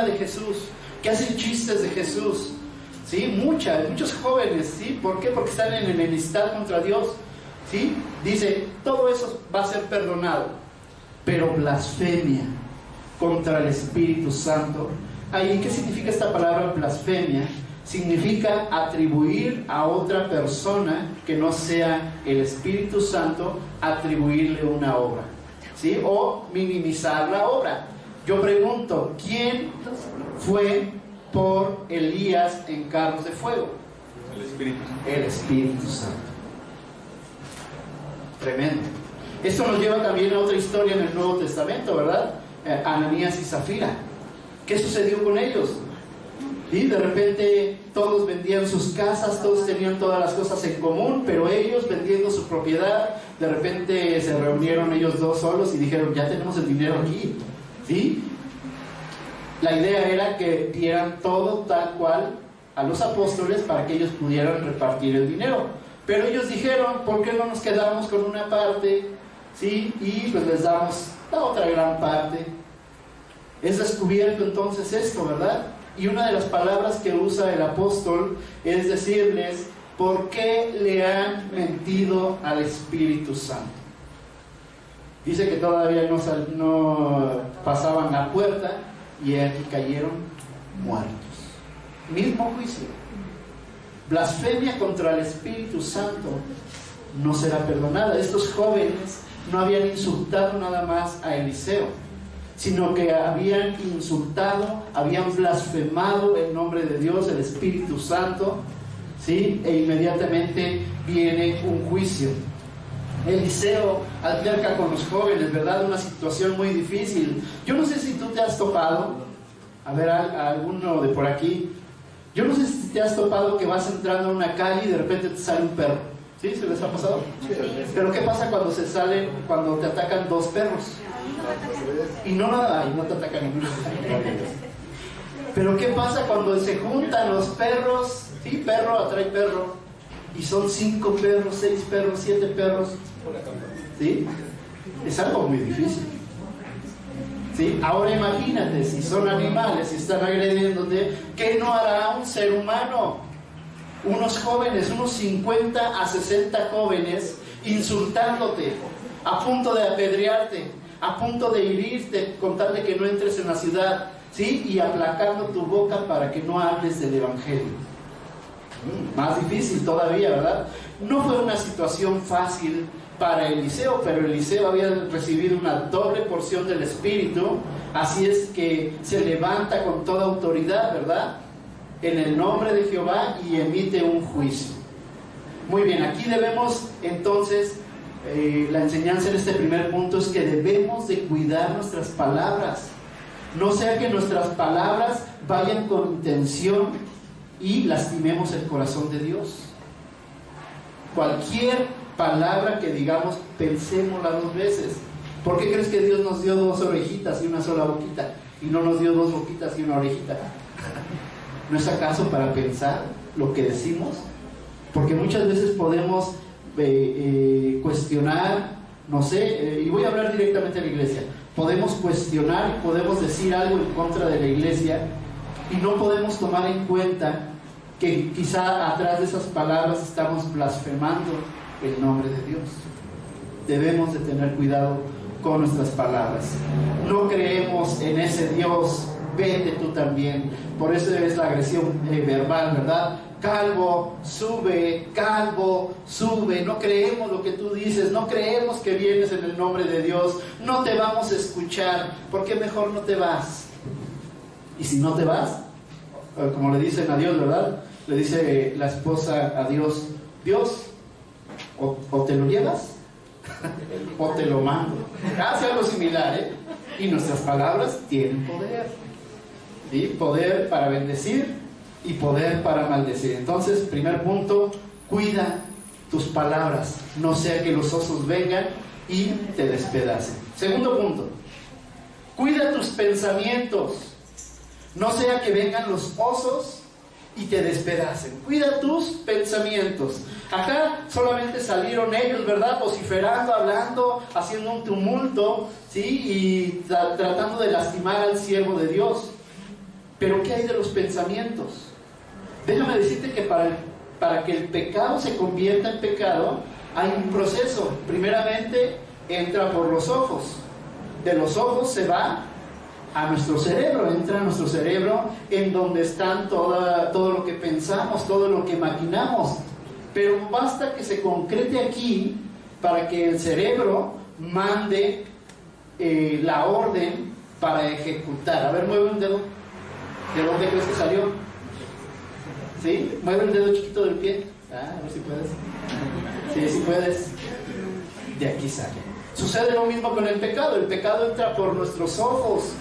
de Jesús, que hacen chistes de Jesús, ¿sí? Muchos jóvenes, ¿sí? ¿Por qué? Porque están en enemistad contra Dios, ¿sí? Dice, todo eso va a ser perdonado, pero blasfemia contra el Espíritu Santo. Ahí, ¿qué significa esta palabra blasfemia? Significa atribuir a otra persona que no sea el Espíritu Santo, atribuirle una obra, ¿sí? O minimizar la obra. Yo pregunto, ¿quién fue por Elías en carros de fuego? El Espíritu Santo. El Espíritu Santo. Tremendo. Esto nos lleva también a otra historia en el Nuevo Testamento, ¿verdad? Ananías y Zafira. ¿Qué sucedió con ellos? Y de repente todos vendían sus casas, todos tenían todas las cosas en común, pero ellos vendiendo su propiedad, de repente se reunieron ellos dos solos y dijeron, ya tenemos el dinero aquí, ¿sí? La idea era que dieran todo tal cual a los apóstoles para que ellos pudieran repartir el dinero, pero ellos dijeron, ¿por qué no nos quedamos con una parte? ¿Sí? Y pues les damos la otra gran parte. Es descubierto entonces esto, ¿verdad? Y una de las palabras que usa el apóstol es decirles, ¿por qué le han mentido al Espíritu Santo? Dice que todavía no pasaban la puerta y aquí cayeron muertos. Mismo juicio. Blasfemia contra el Espíritu Santo no será perdonada. Estos jóvenes no habían insultado nada más a Eliseo, sino que habían insultado, habían blasfemado el nombre de Dios, el Espíritu Santo, ¿sí? E inmediatamente viene un juicio. Eliseo alterca con los jóvenes, ¿verdad? Una situación muy difícil. Yo no sé si tú te has topado, a ver, a alguno de por aquí, yo no sé si te has topado que vas entrando a una calle y de repente te sale un perro. ¿Sí? ¿Se les ha pasado? Sí. Pero ¿qué pasa cuando te atacan dos perros? Y no te atacan ninguno. Pero ¿qué pasa cuando se juntan los perros? Sí, perro atrae perro. Y son 5 perros, 6 perros, 7 perros. ¿Sí? Es algo muy difícil. ¿Sí? Ahora imagínate, si son animales y están agrediéndote, ¿qué no hará un ser humano? Unos jóvenes, unos 50 a 60 jóvenes insultándote, a punto de apedrearte, a punto de herirte con tal de que no entres en la ciudad, ¿sí? Y aplacando tu boca para que no hables del Evangelio. Más difícil todavía, ¿verdad? No fue una situación fácil para Eliseo, pero Eliseo había recibido una doble porción del Espíritu, así es que se levanta con toda autoridad, ¿verdad?, en el nombre de Jehová y emite un juicio. Muy bien, aquí debemos entonces, la enseñanza en este primer punto es que debemos de cuidar nuestras palabras, no sea que nuestras palabras vayan con intención y lastimemos el corazón de Dios. Cualquier palabra que digamos, pensémosla 2 veces. ¿Por qué crees que Dios nos dio 2 orejitas y una sola boquita y no nos dio 2 boquitas y una orejita? ¿No es acaso para pensar lo que decimos? Porque muchas veces podemos cuestionar, no sé, y voy a hablar directamente a la iglesia. Podemos cuestionar, podemos decir algo en contra de la iglesia y no podemos tomar en cuenta que quizá atrás de esas palabras estamos blasfemando el nombre de Dios. Debemos de tener cuidado con nuestras palabras. No creemos en ese Dios, vete tú también. Por eso es la agresión verbal, ¿verdad? Calvo, sube, no creemos lo que tú dices, no creemos que vienes en el nombre de Dios, no te vamos a escuchar, ¿por qué mejor no te vas? Y si no te vas, como le dicen a Dios, ¿verdad? Le dice la esposa a Dios, Dios, o te lo llevas o te lo mando. Hace algo similar, ¿eh? Y nuestras palabras tienen poder, ¿sí? Poder para bendecir y poder para maldecir. Entonces, primer punto, cuida tus palabras, no sea que los osos vengan y te despedacen. Segundo punto, cuida tus pensamientos, no sea que vengan los osos y te despedacen. Cuida tus pensamientos. Acá solamente salieron ellos, ¿verdad? Vociferando, hablando, haciendo un tumulto, ¿sí? Y tratando de lastimar al siervo de Dios. Pero ¿qué hay de los pensamientos? Déjame decirte que para que el pecado se convierta en pecado, hay un proceso. Primeramente, entra por los ojos. De los ojos se va a nuestro cerebro, entra a nuestro cerebro en donde están todo lo que pensamos, todo lo que maquinamos. Pero basta que se concrete aquí para que el cerebro mande la orden para ejecutar. A ver, mueve un dedo. ¿De dónde crees que salió? ¿Sí? Mueve el dedo chiquito del pie. A ver si puedes. Sí, sí puedes. De aquí sale. Sucede lo mismo con el pecado. El pecado entra por nuestros ojos.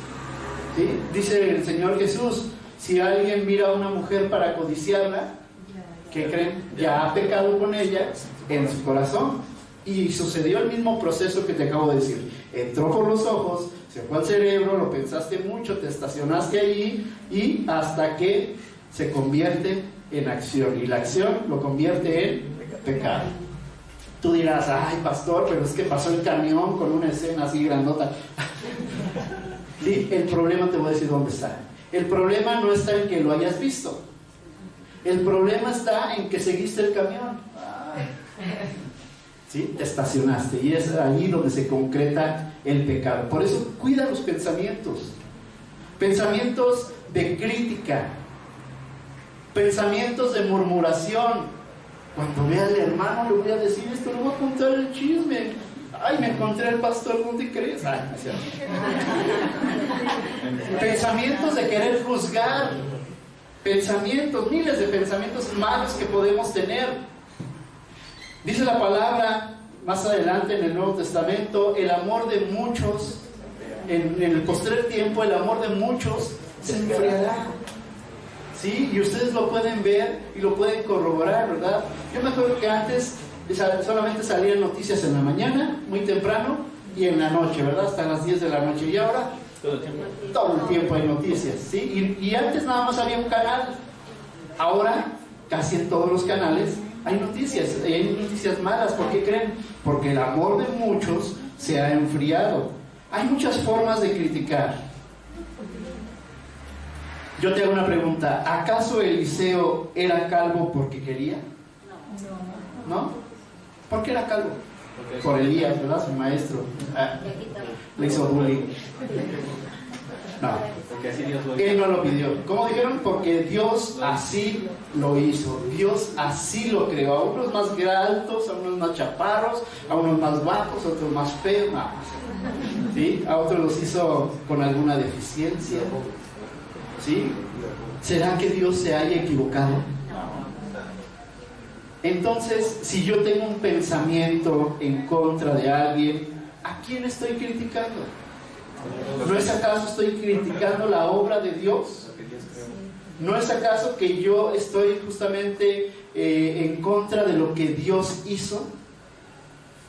¿Sí? Dice el Señor Jesús, si alguien mira a una mujer para codiciarla, ¿qué creen? Ya ha pecado con ella en su corazón. Y sucedió el mismo proceso que te acabo de decir. Entró por los ojos, se fue al cerebro, lo pensaste mucho, te estacionaste allí y hasta que se convierte en acción. Y la acción lo convierte en pecado. Tú dirás, ay pastor, pero es que pasó el camión con una escena así grandota. Sí, el problema te voy a decir dónde está. El problema no está en que lo hayas visto. El problema está en que seguiste el camión. ¿Sí? Te estacionaste y es allí donde se concreta el pecado. Por eso cuida los pensamientos. Pensamientos de crítica. Pensamientos de murmuración. Cuando vea al hermano le voy a decir esto, le voy a contar el chisme. Ay, me encontré al pastor, ¿no te crees? Ay, no es cierto. Pensamientos de querer juzgar. Pensamientos, miles de pensamientos malos que podemos tener. Dice la palabra más adelante en el Nuevo Testamento, el amor de muchos, en el postrer tiempo, el amor de muchos se enfriará. ¿Sí? Y ustedes lo pueden ver y lo pueden corroborar, ¿verdad? Yo me acuerdo que antes solamente salían noticias en la mañana, muy temprano, y en la noche, ¿verdad? Hasta las 10 de la noche. Y ahora, todo el tiempo hay noticias, ¿sí? Y antes nada más había un canal. Ahora, casi en todos los canales hay noticias malas. ¿Por qué creen? Porque el amor de muchos se ha enfriado. Hay muchas formas de criticar. Yo te hago una pregunta. ¿Acaso Eliseo era calvo porque quería? ¿No? ¿Por qué era calvo? Por Elías, ¿verdad? Su maestro. Le hizo bullying. No, él no lo pidió. ¿Cómo dijeron? Porque Dios así lo hizo. Dios así lo creó. A unos más altos, a unos más chaparros, a unos más guapos, a otros más feos. No. ¿Sí? A otros los hizo con alguna deficiencia. ¿Sí? ¿Será que Dios se haya equivocado? Entonces, si yo tengo un pensamiento en contra de alguien, ¿a quién estoy criticando? ¿No es acaso estoy criticando la obra de Dios? ¿No es acaso que yo estoy justamente en contra de lo que Dios hizo?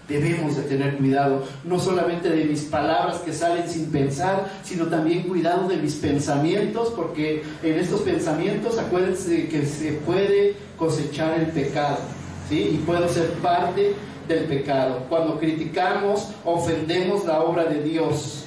Debemos de tener cuidado, no solamente de mis palabras que salen sin pensar, sino también cuidado de mis pensamientos, porque en estos pensamientos, acuérdense que se puede cosechar el pecado, ¿sí? Y puedo ser parte del pecado. Cuando criticamos, ofendemos la obra de Dios,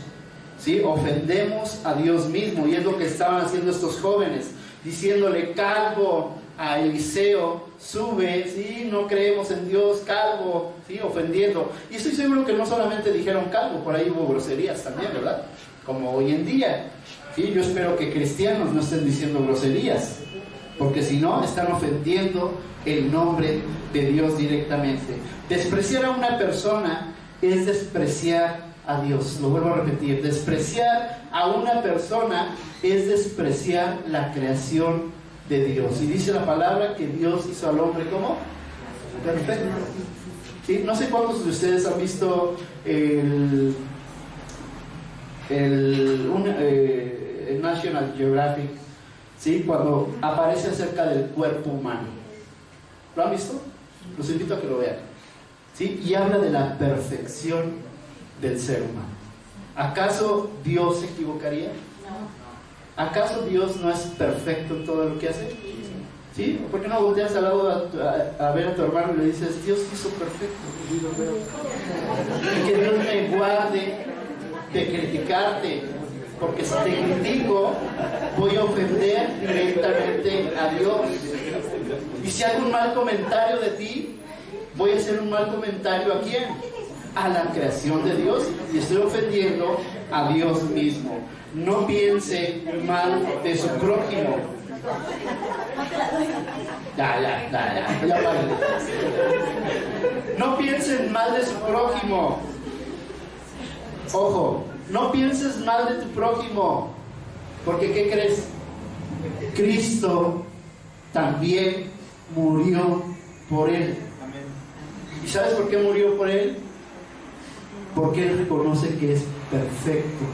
¿sí? Ofendemos a Dios mismo, y es lo que estaban haciendo estos jóvenes, diciéndole calvo a Eliseo, sube, ¿sí? No creemos en Dios, calvo, ¿sí? Ofendiendo. Y estoy seguro que no solamente dijeron calvo, por ahí hubo groserías también, ¿verdad? Como hoy en día, ¿sí? Yo espero que cristianos no estén diciendo groserías, porque si no, están ofendiendo el nombre de Dios directamente. Despreciar a una persona es despreciar a Dios. Lo vuelvo a repetir, despreciar a una persona es despreciar la creación de Dios. Y dice la palabra que Dios hizo al hombre ¿cómo? Perfecto. ¿Sí? No sé cuántos de ustedes han visto el National Geographic, ¿sí? Cuando aparece acerca del cuerpo humano. ¿Lo han visto? Los invito a que lo vean, ¿sí? Y habla de la perfección del ser humano. ¿Acaso Dios se equivocaría? ¿Acaso Dios no es perfecto en todo lo que hace? ¿Sí? ¿Por qué no volteas al lado a ver a tu hermano y le dices, Dios hizo perfecto? Y que Dios me guarde de criticarte, porque si te critico, voy a ofender directamente a Dios. Y si hago un mal comentario de ti, voy a hacer un mal comentario ¿a quién? A la creación de Dios, y estoy ofendiendo a Dios mismo. No piense mal de su prójimo. Ya párenle. No piensen mal de su prójimo. Ojo, No pienses mal de tu prójimo, porque ¿qué crees? Cristo también murió por él. ¿Y sabes por qué murió por él? Porque él reconoce que es perfecto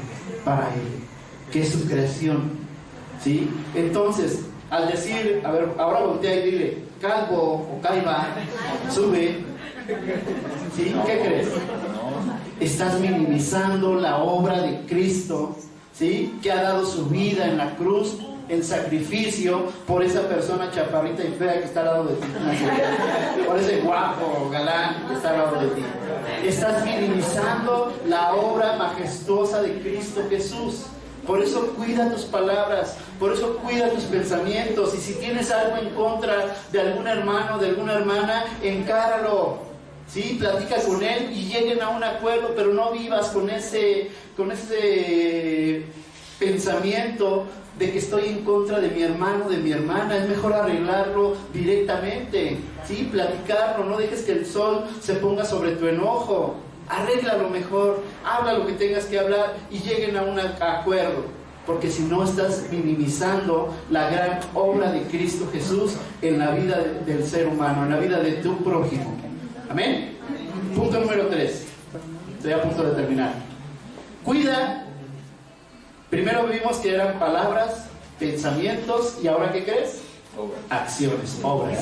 para él, que es su creación, ¿sí? Entonces, al decir, a ver, ahora voltea y dile, calvo o calva, sube, ¿sí? ¿Qué crees? Estás minimizando la obra de Cristo, ¿sí? Que ha dado su vida en la cruz, en sacrificio por esa persona chaparrita y fea que está al lado de ti, por ese guapo galán que está al lado de ti. Estás minimizando la obra majestuosa de Cristo Jesús. Por eso cuida tus palabras, por eso cuida tus pensamientos. Y si tienes algo en contra de algún hermano, de alguna hermana, encáralo, ¿sí? Platica con él y lleguen a un acuerdo, pero no vivas con ese pensamiento de que estoy en contra de mi hermano, de mi hermana. Es mejor arreglarlo directamente, ¿sí? Platicarlo, no dejes que el sol se ponga sobre tu enojo. Arréglalo mejor, habla lo que tengas que hablar y lleguen a un acuerdo, porque si no estás minimizando la gran obra de Cristo Jesús en la vida del ser humano, en la vida de tu prójimo. Amén. Punto número 3. Estoy a punto de terminar. Cuida. Primero vimos que eran palabras, pensamientos, y ahora ¿qué crees? Acciones, obras.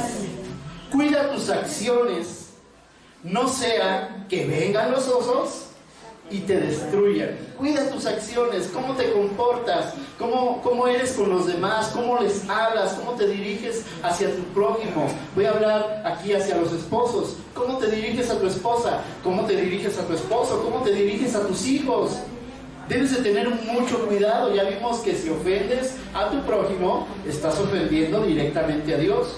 Cuida tus acciones. No sea que vengan los osos y te destruyan. Cuida tus acciones, cómo te comportas, cómo eres con los demás, cómo les hablas, cómo te diriges hacia tu prójimo. Voy a hablar aquí hacia los esposos. ¿Cómo te diriges a tu esposa? ¿Cómo te diriges a tu esposo? ¿Cómo te diriges a tus hijos? Debes de tener mucho cuidado. Ya vimos que si ofendes a tu prójimo, estás ofendiendo directamente a Dios.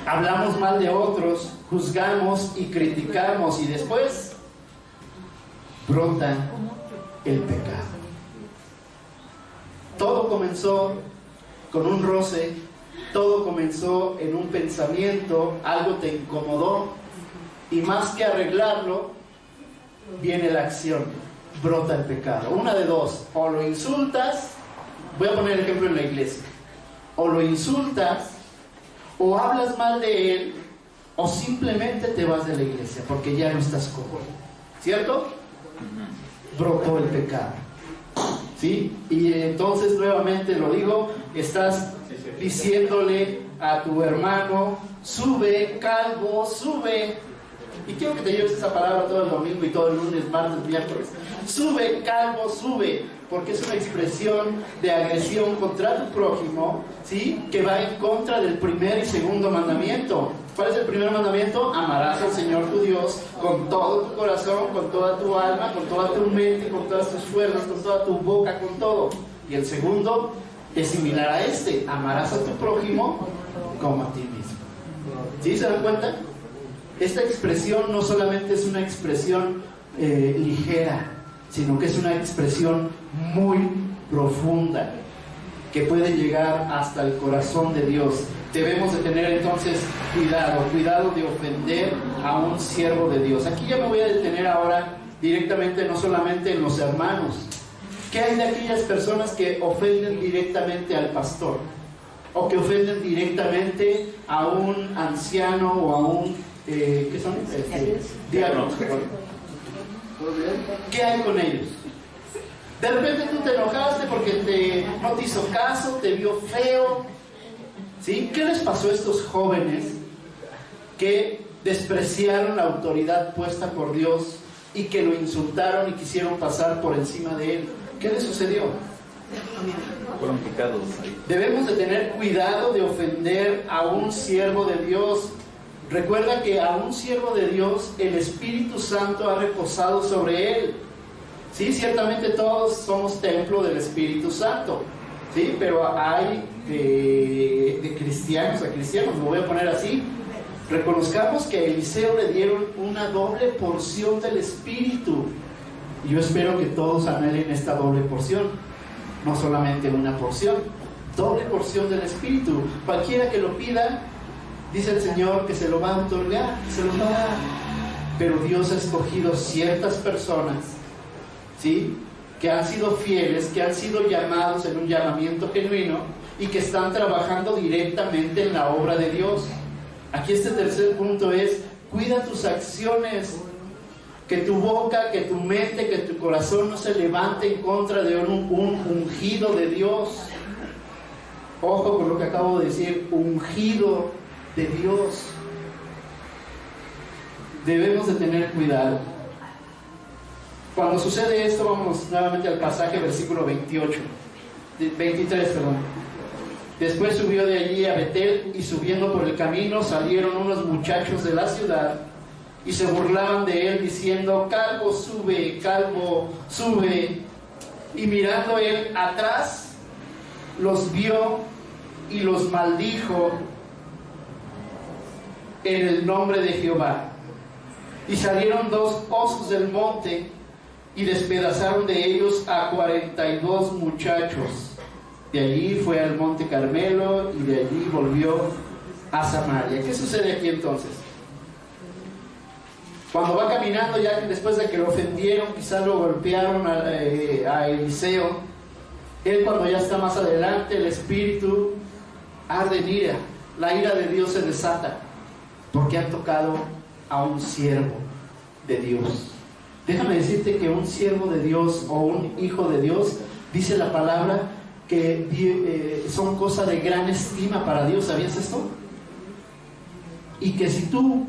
Hablamos mal de otros, juzgamos y criticamos, y después brota el pecado. Todo comenzó con un roce, todo comenzó en un pensamiento, algo te incomodó, y más que arreglarlo, viene la acción, brota el pecado. Una de dos: o lo insultas, voy a poner el ejemplo en la iglesia, o lo insultas, o hablas mal de él, o simplemente te vas de la iglesia porque ya no estás cómodo, ¿cierto? Brotó el pecado, ¿sí? Y entonces nuevamente lo digo, estás diciéndole a tu hermano: sube, calvo, sube. Y quiero que te lleves esa palabra todo el domingo y todo el lunes, martes, miércoles. Sube, calvo, sube, porque es una expresión de agresión contra tu prójimo, ¿sí? Que va en contra del primer y segundo mandamiento. ¿Cuál es el primer mandamiento? Amarás al Señor tu Dios con todo tu corazón, con toda tu alma, con toda tu mente, con todas tus fuerzas, con toda tu boca, con todo. Y el segundo es similar a este: amarás a tu prójimo como a ti mismo. ¿Sí se dan cuenta? Esta expresión no solamente es una expresión ligera, sino que es una expresión muy profunda, que puede llegar hasta el corazón de Dios. Debemos de tener entonces cuidado de ofender a un siervo de Dios. Aquí ya me voy a detener ahora directamente, no solamente en los hermanos. ¿Qué hay de aquellas personas que ofenden directamente al pastor? O que ofenden directamente a un anciano o a un ¿qué son? Diáconos. ¿Qué hay con ellos? De repente tú te enojaste porque no te hizo caso, te vio feo, ¿sí? ¿Qué les pasó a estos jóvenes que despreciaron la autoridad puesta por Dios y que lo insultaron y quisieron pasar por encima de él? ¿Qué les sucedió? Fueron picados. Debemos de tener cuidado de ofender a un siervo de Dios. Recuerda que a un siervo de Dios el Espíritu Santo ha reposado sobre él. Sí, ciertamente todos somos templo del Espíritu Santo, sí, pero hay de cristianos a cristianos, lo voy a poner así. Reconozcamos que a Eliseo le dieron una doble porción del Espíritu, y yo espero que todos anhelen esta doble porción, no solamente una porción, doble porción del Espíritu. Cualquiera que lo pida, dice el Señor que se lo va a otorgar, se lo va a dar. Pero Dios ha escogido ciertas personas, ¿sí? que han sido fieles, que han sido llamados en un llamamiento genuino y que están trabajando directamente en la obra de Dios. Aquí este tercer punto es: cuida tus acciones, que tu boca, que tu mente, que tu corazón no se levante en contra de un ungido de Dios. Ojo con lo que acabo de decir, ungido de Dios. Debemos de tener cuidado. Cuando sucede esto, vamos nuevamente al pasaje, versículo 23, perdón. Después subió de allí a Betel, y subiendo por el camino salieron unos muchachos de la ciudad y se burlaban de él, diciendo: calvo sube, calvo sube. Y mirando él atrás, los vio y los maldijo en el nombre de Jehová. Y salieron 2 osos del monte y despedazaron de ellos a 42 muchachos. De allí fue al monte Carmelo y de allí volvió a Samaria. ¿Qué sucede aquí entonces? Cuando va caminando, ya después de que lo ofendieron, quizás lo golpearon a Eliseo, él, cuando ya está más adelante, el espíritu arde en ira, la ira de Dios se desata, porque han tocado a un siervo de Dios. Déjame decirte que un siervo de Dios o un hijo de Dios, dice la palabra, que son cosas de gran estima para Dios. ¿Sabías esto? Y que si tú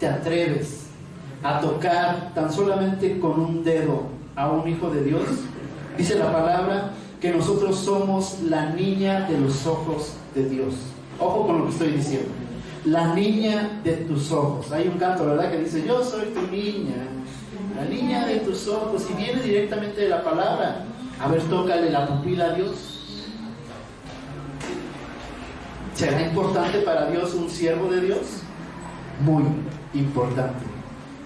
te atreves a tocar tan solamente con un dedo a un hijo de Dios, dice la palabra que nosotros somos la niña de los ojos de Dios. Ojo con lo que estoy diciendo. La niña de tus ojos. Hay un canto, ¿verdad?, que dice: yo soy tu niña, la niña de tus ojos. Y viene directamente de la palabra. A ver, tócale la pupila a Dios. ¿Será importante para Dios un siervo de Dios? Muy importante.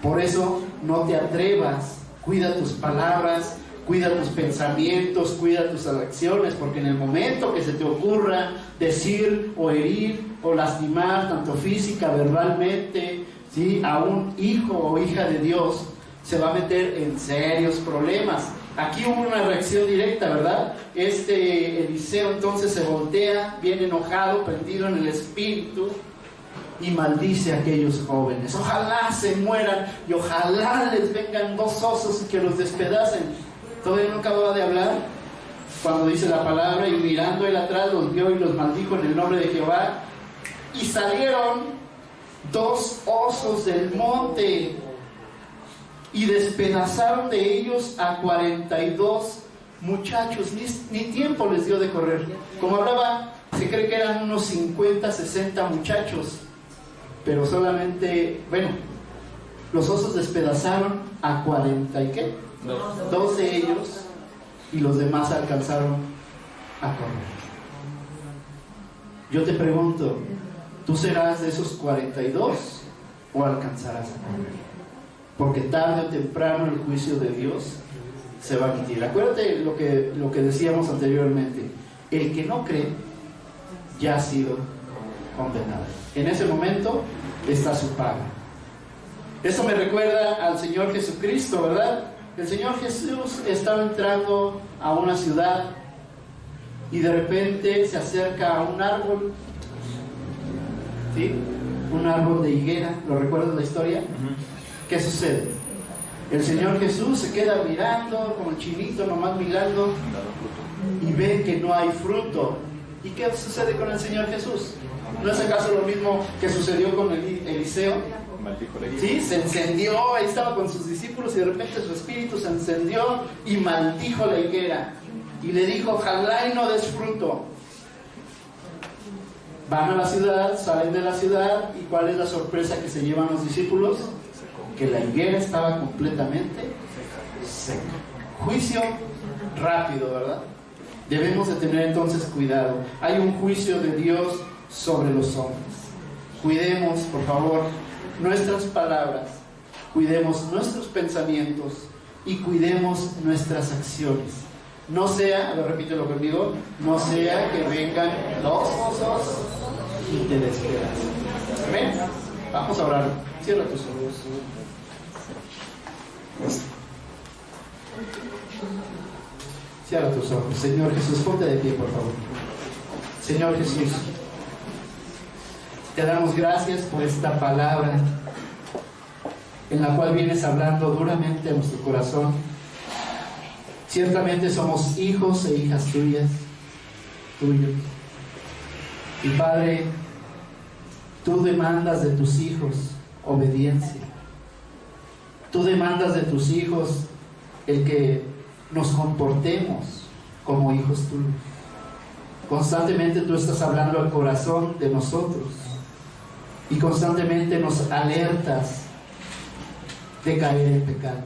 Por eso no te atrevas. Cuida tus palabras, cuida tus pensamientos, cuida tus acciones, porque en el momento que se te ocurra decir o herir o lastimar, tanto física, verbalmente, ¿sí?, a un hijo o hija de Dios, se va a meter en serios problemas. Aquí hubo una reacción directa, ¿verdad? Eliseo entonces se voltea, bien enojado, prendido en el espíritu, y maldice a aquellos jóvenes. Ojalá se mueran y ojalá les vengan 2 osos y que los despedacen. Todavía no acababa de hablar cuando dice la palabra: y mirando él atrás, los vio y los maldijo en el nombre de Jehová. Y salieron 2 osos del monte y despedazaron de ellos a 42 muchachos. Ni tiempo les dio de correr. Como hablaba, se cree que eran unos 50, 60 muchachos, pero solamente, los osos despedazaron a 40 y ¿qué? 2 de ellos, y los demás alcanzaron a correr. Yo te pregunto, ¿tú serás de esos 42 o alcanzarás a correr? Porque tarde o temprano el juicio de Dios se va a emitir. Acuérdate lo que decíamos anteriormente: el que no cree ya ha sido condenado. En ese momento está su paga. Eso me recuerda al Señor Jesucristo, ¿verdad? El Señor Jesús estaba entrando a una ciudad y de repente se acerca a un árbol, ¿sí?, un árbol de higuera. ¿Lo recuerdas la historia? ¿Qué sucede? El Señor Jesús se queda mirando como el chinito, nomás mirando, y ve que no hay fruto. ¿Y qué sucede con el Señor Jesús? ¿No es acaso lo mismo que sucedió con Eliseo? Sí, se encendió, ahí estaba con sus discípulos y de repente su espíritu se encendió y maldijo la higuera y le dijo: ojalá y no des fruto. Van a la ciudad, salen de la ciudad, y ¿cuál es la sorpresa que se llevan los discípulos? Que la higuera estaba completamente seca. Juicio rápido, ¿verdad? Debemos de tener entonces cuidado. Hay un juicio de Dios sobre los hombres. Cuidemos, por favor, nuestras palabras, cuidemos nuestros pensamientos y cuidemos nuestras acciones. No sea, repítelo conmigo, no sea que vengan los osos y te despedacen. Amén. Vamos a orar. Cierra tus ojos. Cierra tus ojos. Señor Jesús, ponte de pie, por favor. Señor Jesús, te damos gracias por esta palabra en la cual vienes hablando duramente a nuestro corazón. Ciertamente somos hijos e hijas tuyos. Y Padre, tú demandas de tus hijos obediencia. Tú demandas de tus hijos el que nos comportemos como hijos tuyos. Constantemente tú estás hablando al corazón de nosotros y constantemente nos alertas de caer en pecado.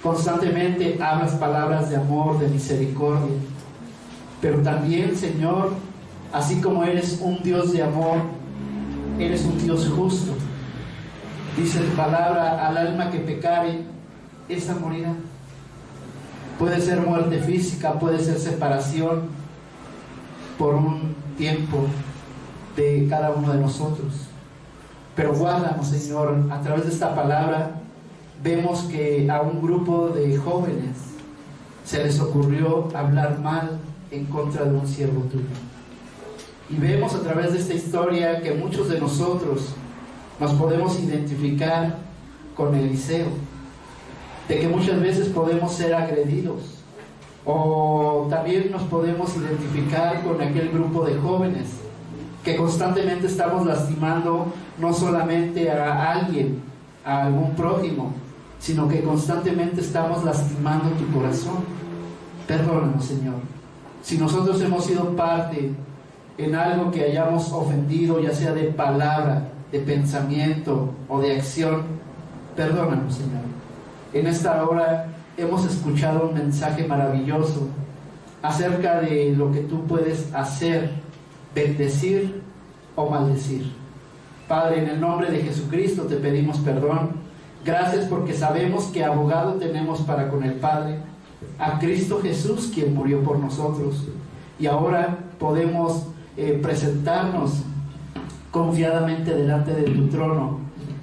Constantemente hablas palabras de amor, de misericordia, pero también, Señor, así como eres un Dios de amor, eres un Dios justo. Dice tu palabra: al alma que pecare, esa morirá. Puede ser muerte física, puede ser separación por un tiempo de cada uno de nosotros. Pero guárdanos, Señor. A través de esta palabra vemos que a un grupo de jóvenes se les ocurrió hablar mal en contra de un siervo tuyo. Y vemos a través de esta historia que muchos de nosotros nos podemos identificar con Eliseo, de que muchas veces podemos ser agredidos, o también nos podemos identificar con aquel grupo de jóvenes que constantemente estamos lastimando no solamente a alguien, a algún prójimo, sino que constantemente estamos lastimando tu corazón. Perdónanos, Señor, si nosotros hemos sido parte en algo que hayamos ofendido, ya sea de palabra, de pensamiento o de acción. Perdónanos, Señor. En esta hora hemos escuchado un mensaje maravilloso acerca de lo que tú puedes hacer, bendecir o maldecir. Padre, en el nombre de Jesucristo te pedimos perdón. Gracias porque sabemos que abogado tenemos para con el Padre, a Cristo Jesús, quien murió por nosotros. Y ahora podemos presentarnos confiadamente delante de tu trono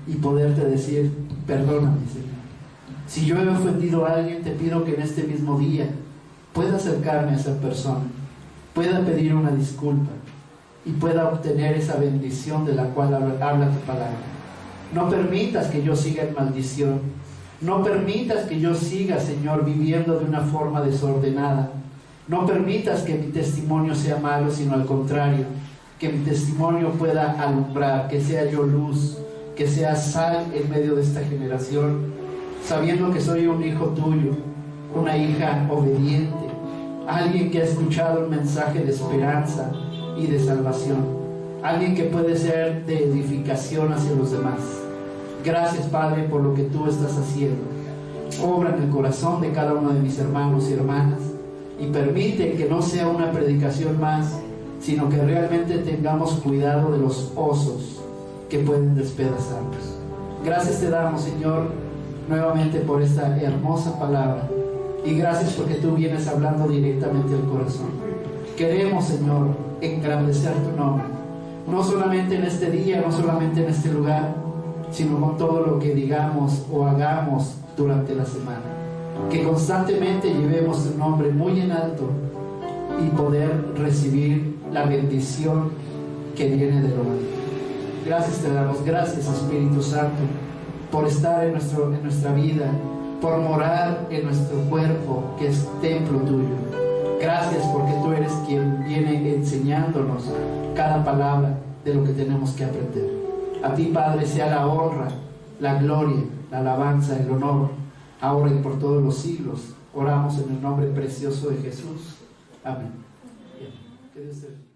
y poderte decir: perdóname, Señor. Si yo he ofendido a alguien, te pido que en este mismo día pueda acercarme a esa persona, pueda pedir una disculpa y pueda obtener esa bendición de la cual habla tu palabra. No permitas que yo siga en maldición. No permitas que yo siga, Señor, viviendo de una forma desordenada. No permitas que mi testimonio sea malo, sino al contrario, que mi testimonio pueda alumbrar, que sea yo luz, que sea sal en medio de esta generación, sabiendo que soy un hijo tuyo, una hija obediente, alguien que ha escuchado un mensaje de esperanza y de salvación, alguien que puede ser de edificación hacia los demás. Gracias, Padre, por lo que tú estás haciendo. Obra en el corazón de cada uno de mis hermanos y hermanas y permite que no sea una predicación más, sino que realmente tengamos cuidado de los osos que pueden despedazarnos. Gracias te damos, Señor, nuevamente por esta hermosa palabra, y gracias porque tú vienes hablando directamente al corazón. Queremos, Señor, engrandecer tu nombre, no solamente en este día, no solamente en este lugar, sino con todo lo que digamos o hagamos durante la semana. Que constantemente llevemos tu nombre muy en alto y poder recibir la bendición que viene de lo alto. Gracias te damos, gracias Espíritu Santo, por estar en nuestra vida, por morar en nuestro cuerpo, que es templo tuyo. Gracias porque tú eres quien viene enseñándonos cada palabra de lo que tenemos que aprender. A ti, Padre, sea la honra, la gloria, la alabanza, el honor, ahora y por todos los siglos. Oramos en el nombre precioso de Jesús. Amén. Bien. Que Dios te bendiga.